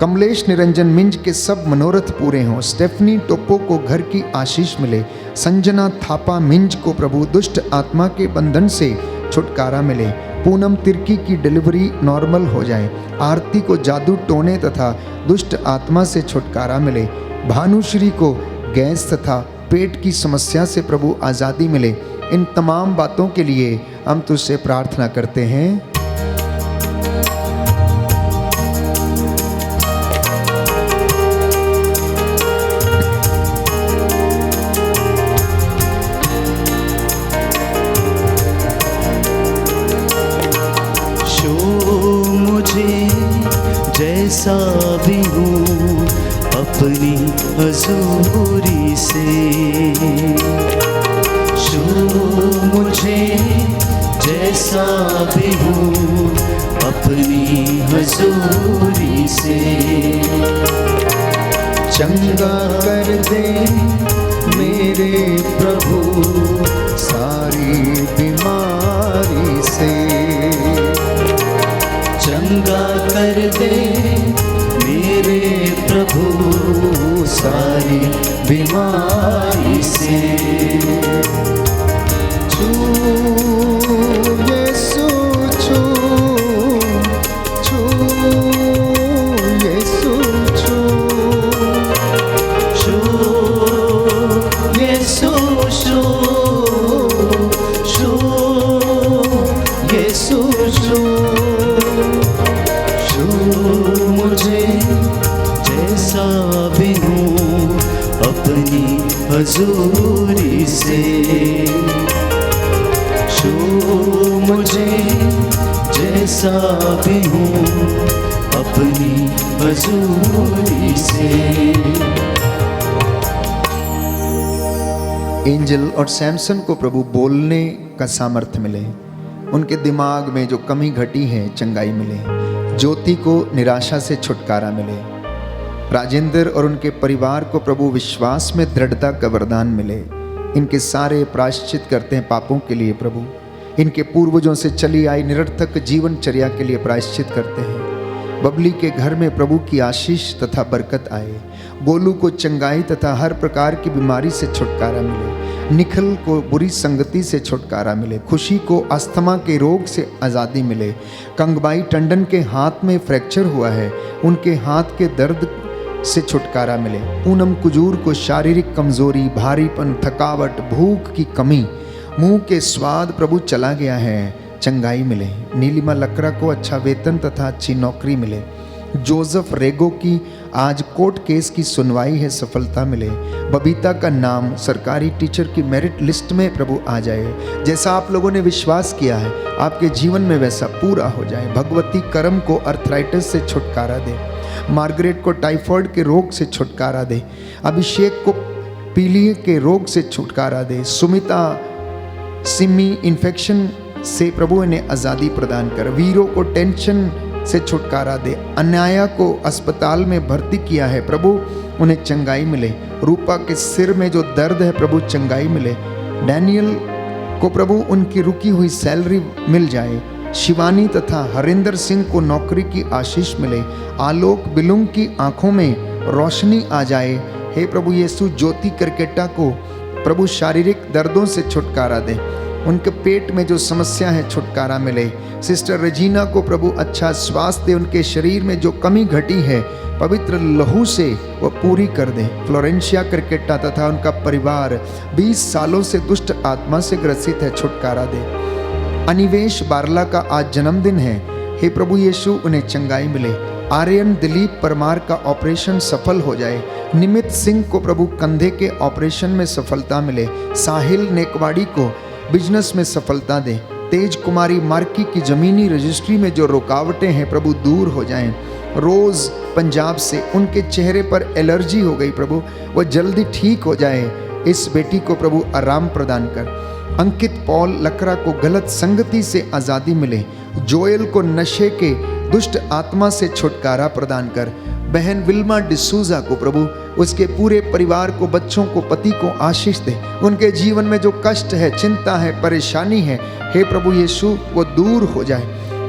Speaker 3: कमलेश निरंजन मिंज के सब मनोरथ पूरे हों। स्टेफनी टोपो को घर की आशीष मिले। संजना थापा मिंज को प्रभु दुष्ट आत्मा के बंधन से छुटकारा मिले। पूनम तिर्की की डिलीवरी नॉर्मल हो जाए। आरती को जादू टोने तथा दुष्ट आत्मा से छुटकारा मिले। भानुश्री को गैस तथा पेट की समस्या से प्रभु आज़ादी मिले। इन तमाम बातों के लिए हम तुझसे प्रार्थना करते हैं।
Speaker 4: जैसा भी हूँ अपनी हजूरी से, छू मुझे जैसा भी हूँ अपनी हजूरी से।
Speaker 3: चंगा कर दे मेरे प्रभु सारी बीमारी से।
Speaker 4: चंगा कर दे मेरे प्रभु सारी बीमारी से।
Speaker 3: छू यीशु छू, छू यीशु छू,
Speaker 4: छू यीशु छू, छू यीशु छू। मुझे जैसा भी हूँ अपनी हजूरी से। छू मुझे जैसा भी हूँ अपनी हजूरी से।
Speaker 3: एंजल और सैमसन को प्रभु बोलने का सामर्थ्य मिले। उनके दिमाग में जो कमी घटी है चंगाई मिले। ज्योति को निराशा से छुटकारा मिले। राजेंद्र और उनके परिवार को प्रभु विश्वास में दृढ़ता का वरदान मिले। इनके सारे प्रायश्चित करते हैं पापों के लिए प्रभु। इनके पूर्वजों से चली आई निरर्थक जीवनचर्या के लिए प्रायश्चित करते हैं। बबली के घर में प्रभु की आशीष तथा बरकत आए। गोलू को चंगाई तथा हर प्रकार की बीमारी से छुटकारा मिले। निखिल को बुरी संगति से छुटकारा मिले। खुशी को अस्थमा के रोग से आज़ादी मिले। कंगबाई टंडन के हाथ में फ्रैक्चर हुआ है, उनके हाथ के दर्द से छुटकारा मिले। पूनम कुजूर को शारीरिक कमजोरी, भारीपन, थकावट, भूख की कमी, मुंह के स्वाद प्रभु चला गया है, चंगाई मिले। नीलिमा लकड़ा को अच्छा वेतन तथा अच्छी नौकरी मिले। जोसेफ रेगो की आज कोर्ट केस की सुनवाई है, सफलता मिले। बबीता का नाम सरकारी टीचर की मेरिट लिस्ट में प्रभु आ जाए। जैसा आप लोगों ने विश्वास किया है आपके जीवन में वैसा पूरा हो जाए। भगवती करम को अर्थराइटिस से छुटकारा दे। मार्गरेट को टाइफाइड के रोग से छुटकारा दे। अभिषेक को पीलिया के रोग से छुटकारा दे। सुमिता सिमी इन्फेक्शन से प्रभु इन्हें आज़ादी प्रदान कर। वीरों को टेंशन से छुटकारा दे। अन्याया को अस्पताल में भर्ती किया है, प्रभु उन्हें चंगाई मिले। रूपा के सिर में जो दर्द है प्रभु चंगाई मिले। डैनियल को प्रभु उनकी रुकी हुई सैलरी मिल जाए। शिवानी तथा हरिंदर सिंह को नौकरी की आशीष मिले। आलोक बिलुंग की आंखों में रोशनी आ जाए। हे प्रभु यीशु, ज्योति करकेटा को प्रभु शारीरिक दर्दों से छुटकारा दे। उनके पेट में जो समस्या है छुटकारा मिले। सिस्टर रेजिना को प्रभु अच्छा स्वास्थ्य दे। उनके शरीर में जो कमी घटी है पवित्र लहू से वो पूरी कर दे। फ्लोरेंशिया क्रिकेटा तथा उनका परिवार 20 सालों से दुष्ट आत्मा से ग्रसित है, छुटकारा दे। अनिवेश बारला का आज जन्मदिन है, हे प्रभु यीशु उन्हें चंगाई मिले। आर्यन दिलीप परमार का ऑपरेशन सफल हो जाए। निमित सिंह को प्रभु कंधे के ऑपरेशन में सफलता मिले। साहिल नेकवाड़ी को बिजनेस में सफलता दे। तेज कुमारी मार्की की जमीनी रजिस्ट्री में जो रुकावटें हैं प्रभु दूर हो जाएं। रोज पंजाब से उनके चेहरे पर एलर्जी हो गई, प्रभु वो जल्दी ठीक हो जाए। इस बेटी को प्रभु आराम प्रदान कर। अंकित पॉल लकड़ा को गलत संगति से आज़ादी मिले। जोएल को नशे के दुष्ट आत्मा से छुटकारा प्रदान कर। बहन विल्मा डिसूजा को प्रभु उसके पूरे परिवार को, बच्चों को, पति को आशीष दे। उनके जीवन में जो कष्ट है, चिंता है, परेशानी है, हे प्रभु यीशु वो दूर हो जाए।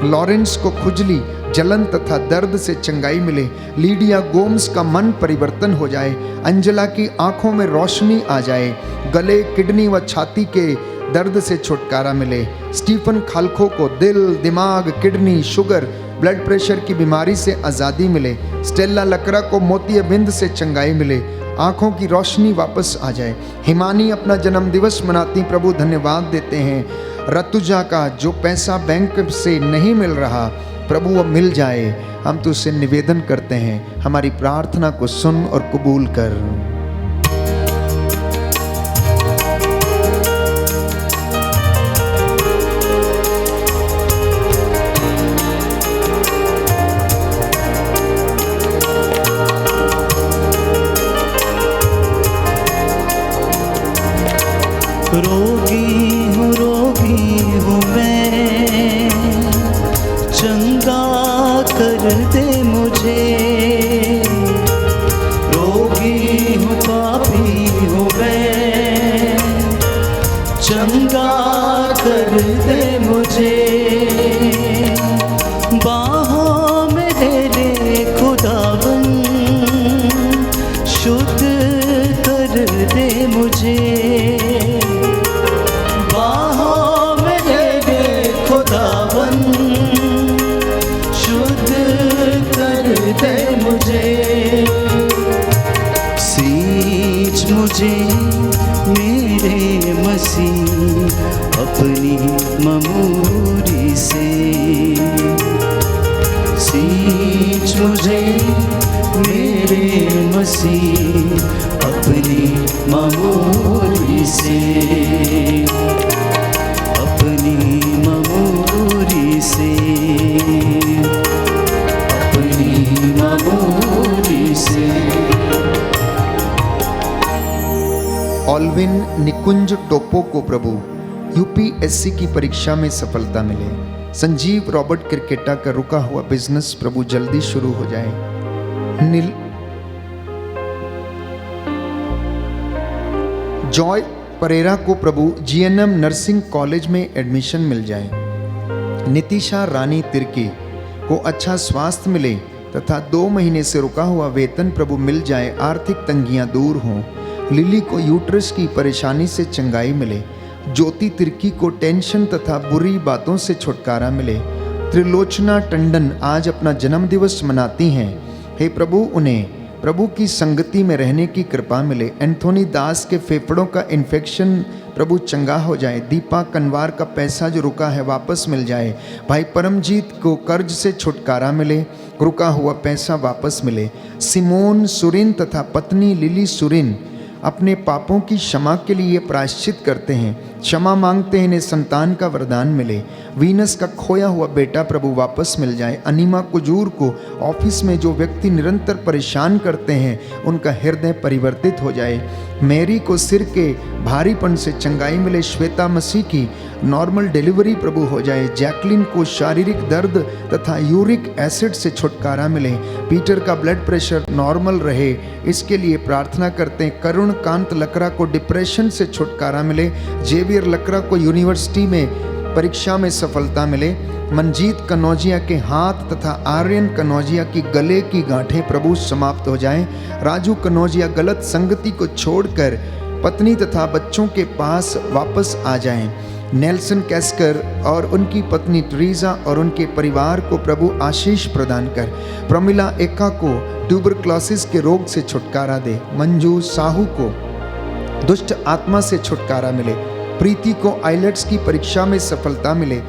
Speaker 3: लॉरेंस को खुजली, जलन तथा दर्द से चंगाई मिले। लीडिया गोम्स का मन परिवर्तन हो जाए। अंजला की आंखों में रोशनी आ जाए। गले, किडनी व छाती के दर्द से छुटकारा मिले। स्टीफन खालखो को दिल, दिमाग, किडनी, शुगर, ब्लड प्रेशर की बीमारी से आज़ादी मिले। स्टेला लकड़ा को मोतियाबिंद से चंगाई मिले। आंखों की रोशनी वापस आ जाए। हिमानी अपना जन्म दिवस मनाती, प्रभु धन्यवाद देते हैं। रतुजा का जो पैसा बैंक से नहीं मिल रहा प्रभु वो मिल जाए। हम तुझसे निवेदन करते हैं, हमारी प्रार्थना को सुन और कबूल कर।
Speaker 4: रोगी हूँ मैं, चंगा कर दे मुझे। रोगी हूँ, पापी हूँ मैं, चंगा कर दे मुझे। बाहों में तेरे खुदावन, शुद्ध कर दे मुझे। मुझे मेरे मसीह अपनी ममूरी से, सींच मुझे मेरे मसीह अपनी ममूरी से, अपनी ममूरी से, अपनी ममूरी से।
Speaker 3: ऑलविन निकुंज टोपो को प्रभु यूपीएससी की परीक्षा में सफलता मिले। संजीव रॉबर्ट क्रिकेटा का रुका हुआ बिजनेस प्रभु जल्दी शुरू हो जाए। जॉय परेरा को प्रभु जीएनएम नर्सिंग कॉलेज में एडमिशन मिल जाए। नितिशा रानी तिर्की को अच्छा स्वास्थ्य मिले तथा 2 महीने से रुका हुआ वेतन प्रभु मिल जाए। आर्थिक तंगियां दूर हों। लिली को यूट्रस की परेशानी से चंगाई मिले। ज्योति तिर्की को टेंशन तथा बुरी बातों से छुटकारा मिले। त्रिलोचना टंडन आज अपना जन्मदिवस मनाती हैं। हे प्रभु उन्हें प्रभु की संगति में रहने की कृपा मिले। एंथोनी दास के फेफड़ों का इन्फेक्शन प्रभु चंगा हो जाए। दीपा कनवार का पैसा जो रुका है वापस मिल जाए। भाई परमजीत को कर्ज से छुटकारा मिले, रुका हुआ पैसा वापस मिले। सिमोन सुरिन तथा पत्नी लिली सुरिन अपने पापों की क्षमा के लिए प्रायश्चित करते हैं, क्षमा मांगते हैं, इन्हें संतान का वरदान मिले। वीनस का खोया हुआ बेटा प्रभु वापस मिल जाए। अनीमा कुजूर को ऑफिस में जो व्यक्ति निरंतर परेशान करते हैं उनका हृदय परिवर्तित हो जाए। मैरी को सिर के भारीपन से चंगाई मिले। श्वेता मसीह की नॉर्मल डिलीवरी प्रभु हो जाए। जैकलिन को शारीरिक दर्द तथा यूरिक एसिड से छुटकारा मिले। पीटर का ब्लड प्रेशर नॉर्मल रहे, इसके लिए प्रार्थना करते हैं। करुण कांत लकड़ा को डिप्रेशन से छुटकारा मिले। जेवियर लकड़ा को यूनिवर्सिटी में परीक्षा में सफलता मिले। मंजीत कनौजिया के हाथ तथा आर्यन कनौजिया की गले की गांठें प्रभु समाप्त हो जाएं। राजू कनौजिया गलत संगति को छोड़कर पत्नी तथा बच्चों के पास वापस आ जाएं। नेल्सन कैस्कर और उनकी पत्नी ट्रीजा और उनके परिवार को प्रभु आशीष प्रदान कर। प्रमिला एका को ट्यूबरक्लोसिस के रोग से छुटकारा दे। मंजू साहू को दुष्ट आत्मा से छुटकारा मिले। प्रीति को आइलेट्स की परीक्षा में सफलता मिले।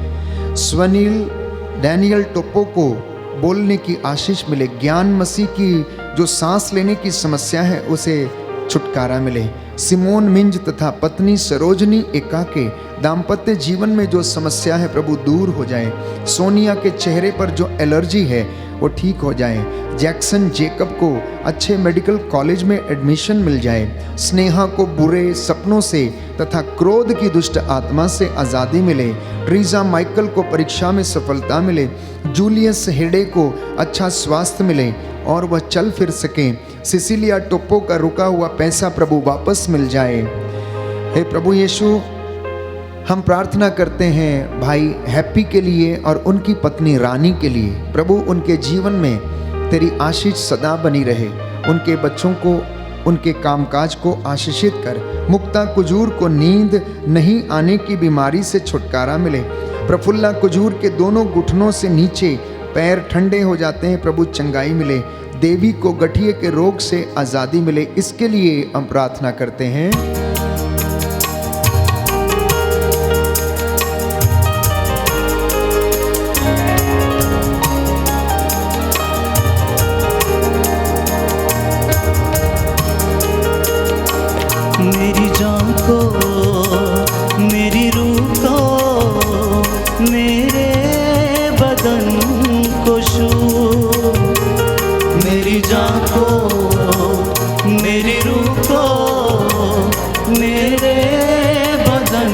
Speaker 3: स्वनील डैनियल टोपो को बोलने की आशीष मिले। ज्ञान मसीह की जो सांस लेने की समस्या है उसे छुटकारा मिले। सिमोन मिंज तथा पत्नी सरोजनी एका के दाम्पत्य जीवन में जो समस्या है प्रभु दूर हो जाए। सोनिया के चेहरे पर जो एलर्जी है वो ठीक हो जाए। जैक्सन जेकब को अच्छे मेडिकल कॉलेज में एडमिशन मिल जाए। स्नेहा को बुरे सपनों से तथा क्रोध की दुष्ट आत्मा से आज़ादी मिले। ट्रीजा माइकल को परीक्षा में सफलता मिले। जूलियस हेडे को अच्छा स्वास्थ्य मिले और वह चल फिर सकें। सिसिलिया टोप्पो का रुका हुआ पैसा प्रभु वापस मिल जाए। हे प्रभु यीशु, हम प्रार्थना करते हैं भाई हैप्पी के लिए और उनकी पत्नी रानी के लिए। प्रभु उनके जीवन में तेरी आशीष सदा बनी रहे। उनके बच्चों को, उनके कामकाज को आशीषित कर। मुक्ता कुजूर को नींद नहीं आने की बीमारी से छुटकारा मिले। प्रफुल्ला कुजूर के दोनों घुटनों से नीचे पैर ठंडे हो जाते हैं, प्रभु चंगाई मिले। देवी को गठिए के रोग से आज़ादी मिले। इसके लिए हम प्रार्थना करते हैं।
Speaker 4: मेरी जान को, मेरी रूह को, मेरे बदन को छू। मेरी जान को, मेरी रूह को, मेरे बदन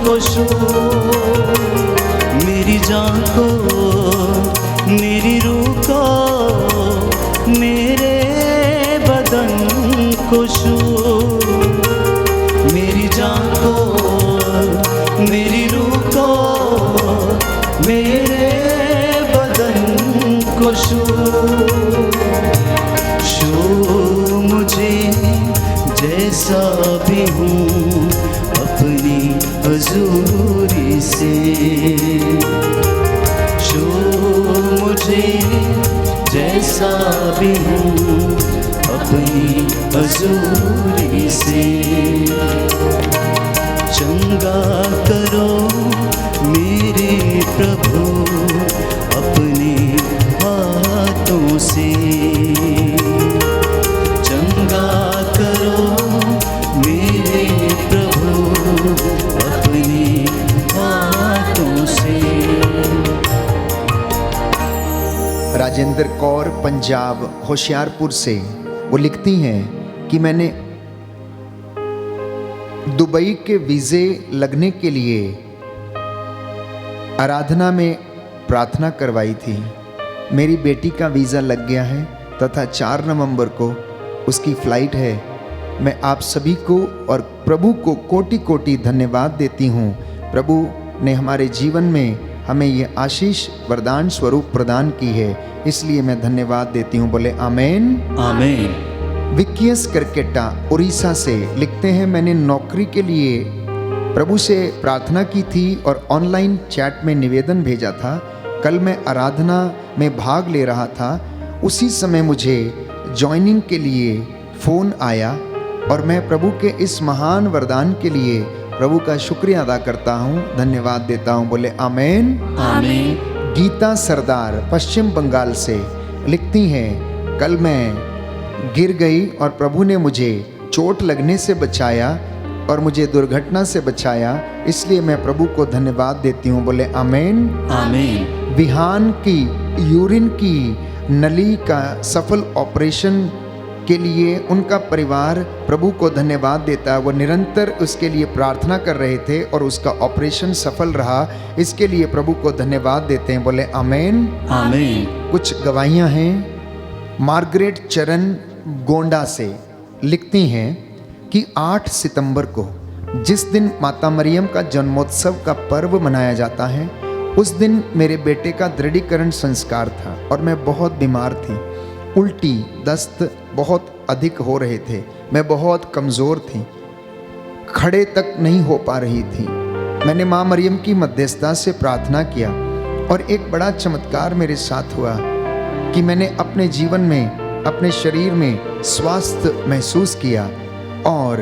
Speaker 4: को छू। मेरी जान को, मेरी रूह को, मेरे बदन को छू। मेरी जान को, मेरी रूह को, मेरे बदन को छू। छू मुझे जैसा भी हूँ अपनी हजूरी से। छू मुझे जैसा भी हूँ अपनी हजूरी से। चंगा करो मेरे प्रभु अपने हाथों से। चंगा करो मेरे प्रभु अपने हाथों से।
Speaker 3: राजेंद्र कौर पंजाब होशियारपुर से वो लिखती हैं कि मैंने दुबई के वीज़े लगने के लिए आराधना में प्रार्थना करवाई थी। मेरी बेटी का वीज़ा लग गया है तथा 4 नवंबर को उसकी फ़्लाइट है। मैं आप सभी को और प्रभु को कोटि कोटि धन्यवाद देती हूँ। प्रभु ने हमारे जीवन में हमें ये आशीष वरदान स्वरूप प्रदान की है, इसलिए मैं धन्यवाद देती हूँ। बोले आमेन
Speaker 1: आमेन।
Speaker 3: विकियस करकेटा उड़ीसा से लिखते हैं, मैंने नौकरी के लिए प्रभु से प्रार्थना की थी और ऑनलाइन चैट में निवेदन भेजा था। कल मैं आराधना में भाग ले रहा था, उसी समय मुझे ज्वाइनिंग के लिए फ़ोन आया और मैं प्रभु के इस महान वरदान के लिए प्रभु का शुक्रिया अदा करता हूँ, धन्यवाद देता हूँ। बोले आमेन।
Speaker 4: आमीन।
Speaker 3: गीता सरदार पश्चिम बंगाल से लिखती हैं, कल मैं गिर गई और प्रभु ने मुझे चोट लगने से बचाया और मुझे दुर्घटना से बचाया, इसलिए मैं प्रभु को धन्यवाद देती हूँ। बोले आमेन।
Speaker 4: आमीन।
Speaker 3: विहान की यूरिन की नली का सफल ऑपरेशन के लिए उनका परिवार प्रभु को धन्यवाद देता है। वो निरंतर उसके लिए प्रार्थना कर रहे थे और उसका ऑपरेशन सफल रहा, इसके लिए प्रभु को धन्यवाद देते हैं। बोले आमेन।
Speaker 4: आमीन।
Speaker 3: कुछ गवाहियाँ हैं। मार्गरेट चरण गोंडा से लिखती हैं कि 8 सितंबर को जिस दिन माता मरियम का जन्मोत्सव का पर्व मनाया जाता है, उस दिन मेरे बेटे का दृढ़ीकरण संस्कार था और मैं बहुत बीमार थी। उल्टी दस्त बहुत अधिक हो रहे थे, मैं बहुत कमज़ोर थी, खड़े तक नहीं हो पा रही थी। मैंने माँ मरियम की मध्यस्थता से प्रार्थना किया और एक बड़ा चमत्कार मेरे साथ हुआ कि मैंने अपने जीवन में, अपने शरीर में स्वास्थ्य महसूस किया और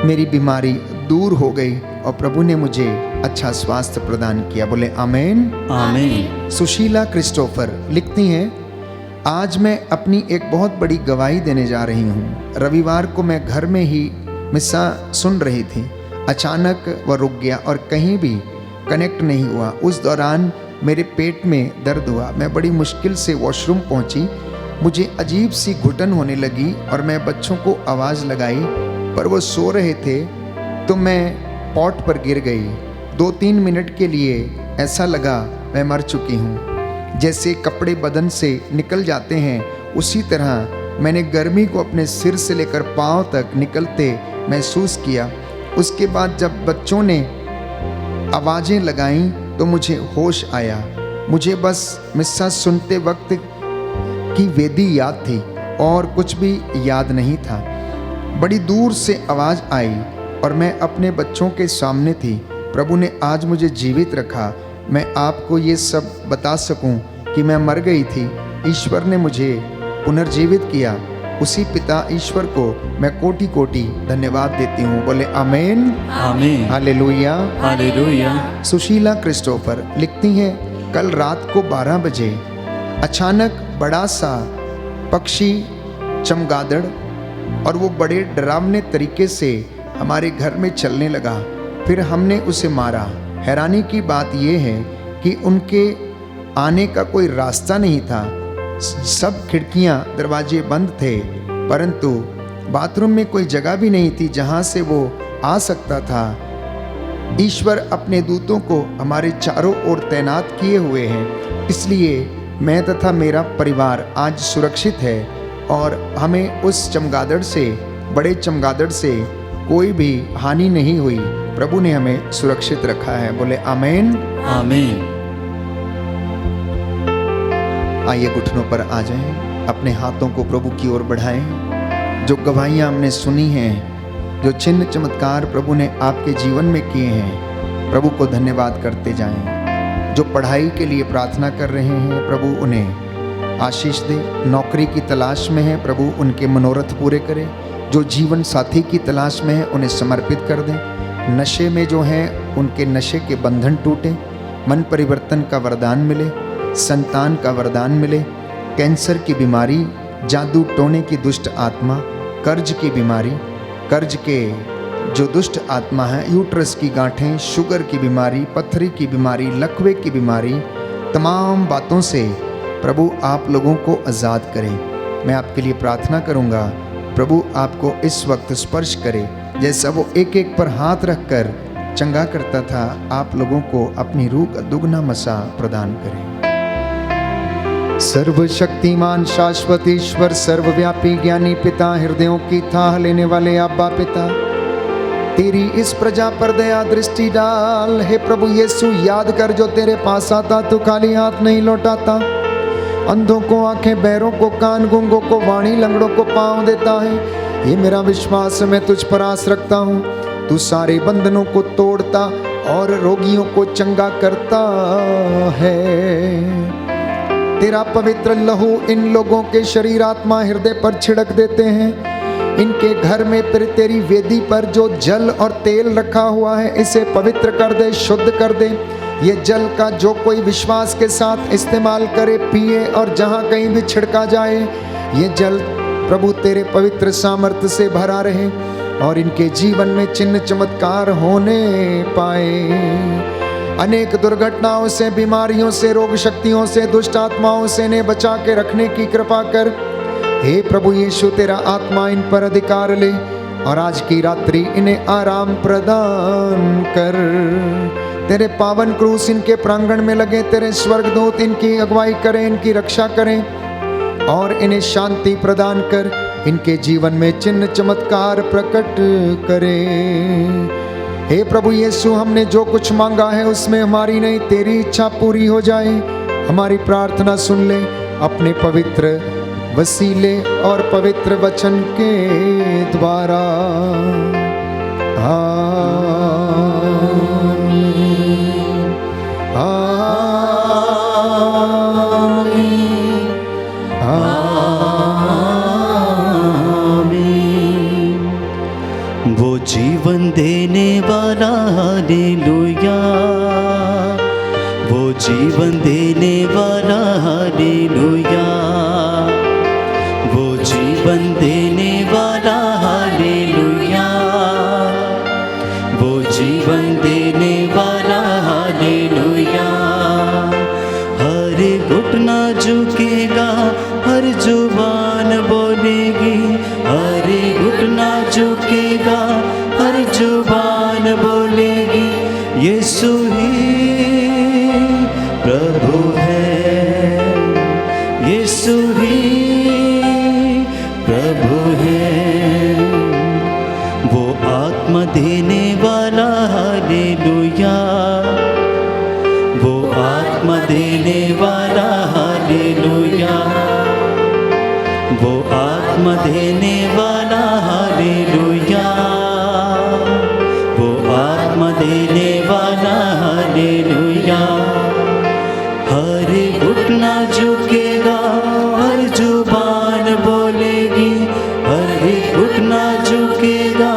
Speaker 3: मेरी बीमारी दूर हो गई और प्रभु ने मुझे अच्छा स्वास्थ्य प्रदान किया। बोले आमेन।
Speaker 4: आमीन।
Speaker 3: सुशीला क्रिस्टोफर लिखती हैं, आज मैं अपनी एक बहुत बड़ी गवाही देने जा रही हूँ। रविवार को मैं घर में ही मिस्सा सुन रही थी, अचानक वह रुक गया और कहीं भी कनेक्ट नहीं हुआ। उस दौरान मेरे पेट में दर्द हुआ, मैं बड़ी मुश्किल से वॉशरूम पहुँची, मुझे अजीब सी घुटन होने लगी और मैं बच्चों को आवाज़ लगाई पर वो सो रहे थे तो मैं पॉट पर गिर गई। 2-3 मिनट के लिए ऐसा लगा मैं मर चुकी हूँ। जैसे कपड़े बदन से निकल जाते हैं, उसी तरह मैंने गर्मी को अपने सिर से लेकर पाँव तक निकलते महसूस किया। उसके बाद जब बच्चों ने आवाज़ें लगाईं तो मुझे होश आया। मुझे बस मिस्सा सुनते वक्त की वेदी याद थी और कुछ भी याद नहीं था। बड़ी दूर से आवाज़ आई और मैं अपने बच्चों के सामने थी। प्रभु ने आज मुझे जीवित रखा, मैं आपको ये सब बता सकूं कि मैं मर गई थी, ईश्वर ने मुझे पुनर्जीवित किया। उसी पिता ईश्वर को मैं कोटि कोटि धन्यवाद देती हूँ। बोले आमेन।
Speaker 4: आमीन।
Speaker 3: हालेलुया।
Speaker 4: हालेलुया।
Speaker 3: सुशीला क्रिस्टोफर लिखती हैं, कल रात को 12 बजे अचानक बड़ा सा पक्षी चमगादड़ और वो बड़े डरावने तरीके से हमारे घर में चलने लगा। फिर हमने उसे मारा। हैरानी की बात यह है कि उनके आने का कोई रास्ता नहीं था, सब खिड़कियां दरवाजे बंद थे, परंतु बाथरूम में कोई जगह भी नहीं थी जहां से वो आ सकता था। ईश्वर अपने दूतों को हमारे चारों ओर तैनात किए हुए हैं, इसलिए मैं तथा मेरा परिवार आज सुरक्षित है और हमें उस चमगादड़ से, बड़े चमगादड़ से कोई भी हानि नहीं हुई। प्रभु ने हमें सुरक्षित रखा है। बोले आमेन।
Speaker 4: आमीन।
Speaker 3: आइए घुटनों पर आ जाएं, अपने हाथों को प्रभु की ओर बढ़ाएं। जो गवाहियाँ हमने सुनी हैं, जो चिन्ह चमत्कार प्रभु ने आपके जीवन में किए हैं, प्रभु को धन्यवाद करते जाएं। जो पढ़ाई के लिए प्रार्थना कर रहे हैं, प्रभु उन्हें आशीष दे। नौकरी की तलाश में है, प्रभु उनके मनोरथ पूरे करे। जो जीवन साथी की तलाश में है, उन्हें समर्पित कर दें। नशे में जो हैं, उनके नशे के बंधन टूटे। मन परिवर्तन का वरदान मिले, संतान का वरदान मिले। कैंसर की बीमारी, जादू टोने की दुष्ट आत्मा, कर्ज की बीमारी, कर्ज के जो दुष्ट आत्मा है, यूट्रस की गांठें, शुगर की बीमारी, पथरी की बीमारी, लकवे की बीमारी, तमाम बातों से प्रभु आप लोगों को आज़ाद करें। मैं आपके लिए प्रार्थना करूंगा, प्रभु आपको इस वक्त स्पर्श करे। जैसा वो एक एक पर हाथ रखकर चंगा करता था, आप लोगों को अपनी रूह का दुगना मसा प्रदान करें। सर्वशक्तिमान शाश्वत ईश्वर, सर्वव्यापी ज्ञानी पिता, हृदयों की थाह लेने वाले अब्बा पिता, तेरी इस प्रजा पर दया दृष्टि डाल। हे प्रभु यीशु, याद कर जो तेरे पास आता तो खाली हाथ नहीं लौटाता। अंधों को आंखें, बहरों को कान, गूंगों को वाणी, लंगड़ों को पांव देता है। ये मेरा विश्वास, मैं तुझ पर आस रखता हूँ। तू सारे बंधनों को तोड़ता और रोगियों को चंगा करता है। तेरा पवित्र लहू इन लोगों के शरीर आत्मा हृदय पर छिड़क देते हैं। इनके घर में फिर तेरी वेदी पर जो जल और तेल रखा हुआ है इसे पवित्र कर दे, शुद्ध कर दे। ये जल का जो कोई विश्वास के साथ इस्तेमाल करे, पिए और जहाँ कहीं भी छिड़का जाए, ये जल प्रभु तेरे पवित्र सामर्थ्य से भरा रहे और इनके जीवन में चिन्ह चमत्कार होने पाए। अनेक दुर्घटनाओं से, बीमारियों से, रोग शक्तियों से, दुष्ट आत्माओं से इन्हें बचा के रखने की कृपा कर। हे प्रभु यीशु, तेरा आत्मा इन पर अधिकार ले और आज की रात्रि इन्हें आराम प्रदान कर। तेरे पावन क्रूस इनके प्रांगण में लगे, तेरे स्वर्गदूत इनकी अगुवाई करें, इनकी रक्षा करें और इन्हें शांति प्रदान कर। इनके जीवन में चिन्ह चमत्कार प्रकट करें। हे प्रभु यीशु, हमने जो कुछ मांगा है उसमें हमारी नहीं तेरी इच्छा पूरी हो जाए। हमारी प्रार्थना सुन ले अपने पवित्र वसीले और पवित्र वचन के द्वारा। आमीन, आमीन, आमीन।
Speaker 4: वो जीवन देने वाला, हालेलुया। वो जीवन देने वाला, हालेलुया। वो जीवन देने वाला, हालेलुया। वो जीवन देने वाला, हालेलुया। हर घुटना झुकेगा, हर जुबान बोलेगी। हर घुटना झुकेगा, हर जुबान बोलेगी। यीशु ही प्रभु है, यीशु ही प्रभु है। वो आत्मा देने वाला, हालेलुया। वो आत्मा देने वाला, हालेलुया। वो आत्मा देने वाला, हालेलुया। वो आत्मा देने वाला, हालेलुया। हर घुटना झुकेगा, हर जुबान बोलेगी। हर घुटना झुकेगा,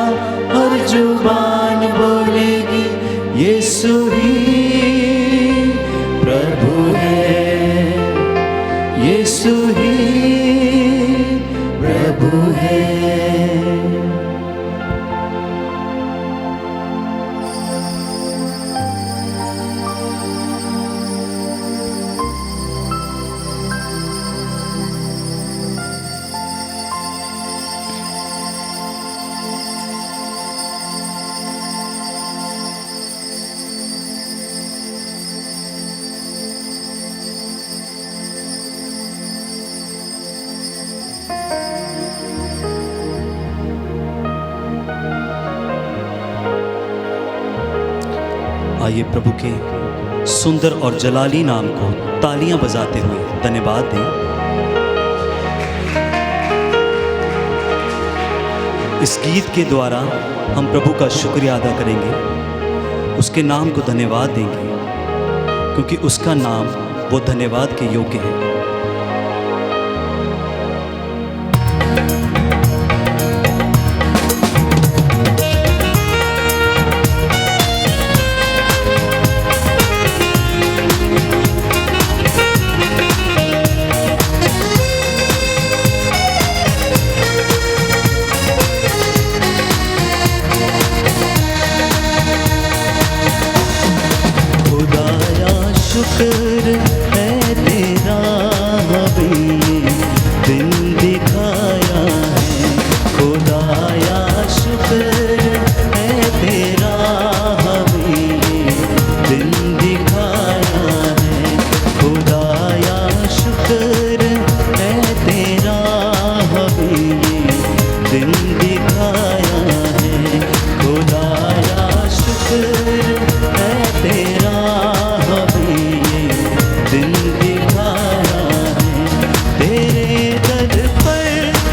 Speaker 4: हर जुबान बोलेगी। यीशु ही प्रभु है, यीशु ही प्रभु है।
Speaker 1: आइए प्रभु के सुंदर और जलाली नाम को तालियां बजाते हुए धन्यवाद दें। इस गीत के द्वारा हम प्रभु का शुक्रिया अदा करेंगे, उसके नाम को धन्यवाद देंगे, क्योंकि उसका नाम वो धन्यवाद के योग्य है।
Speaker 4: शुक्र है तेरा, हमें दिन दिखाया है। खुदाया शुक्र है तेरा, हमें दिन दिखाया है। खुदाया शुक्र है तेरा, हमें दिन दिखाया है। खुदाया शुक्र है तेरा, दिन दिखाया है। तेरे दर पर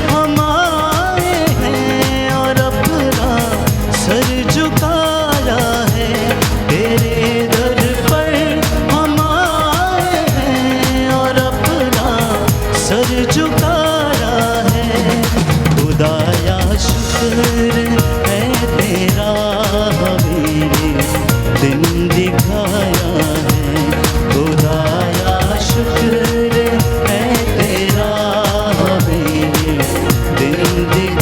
Speaker 4: हम आए हैं और अपना सर झुकाया है। तेरे दर पर हम आए हैं और अपना मंदिर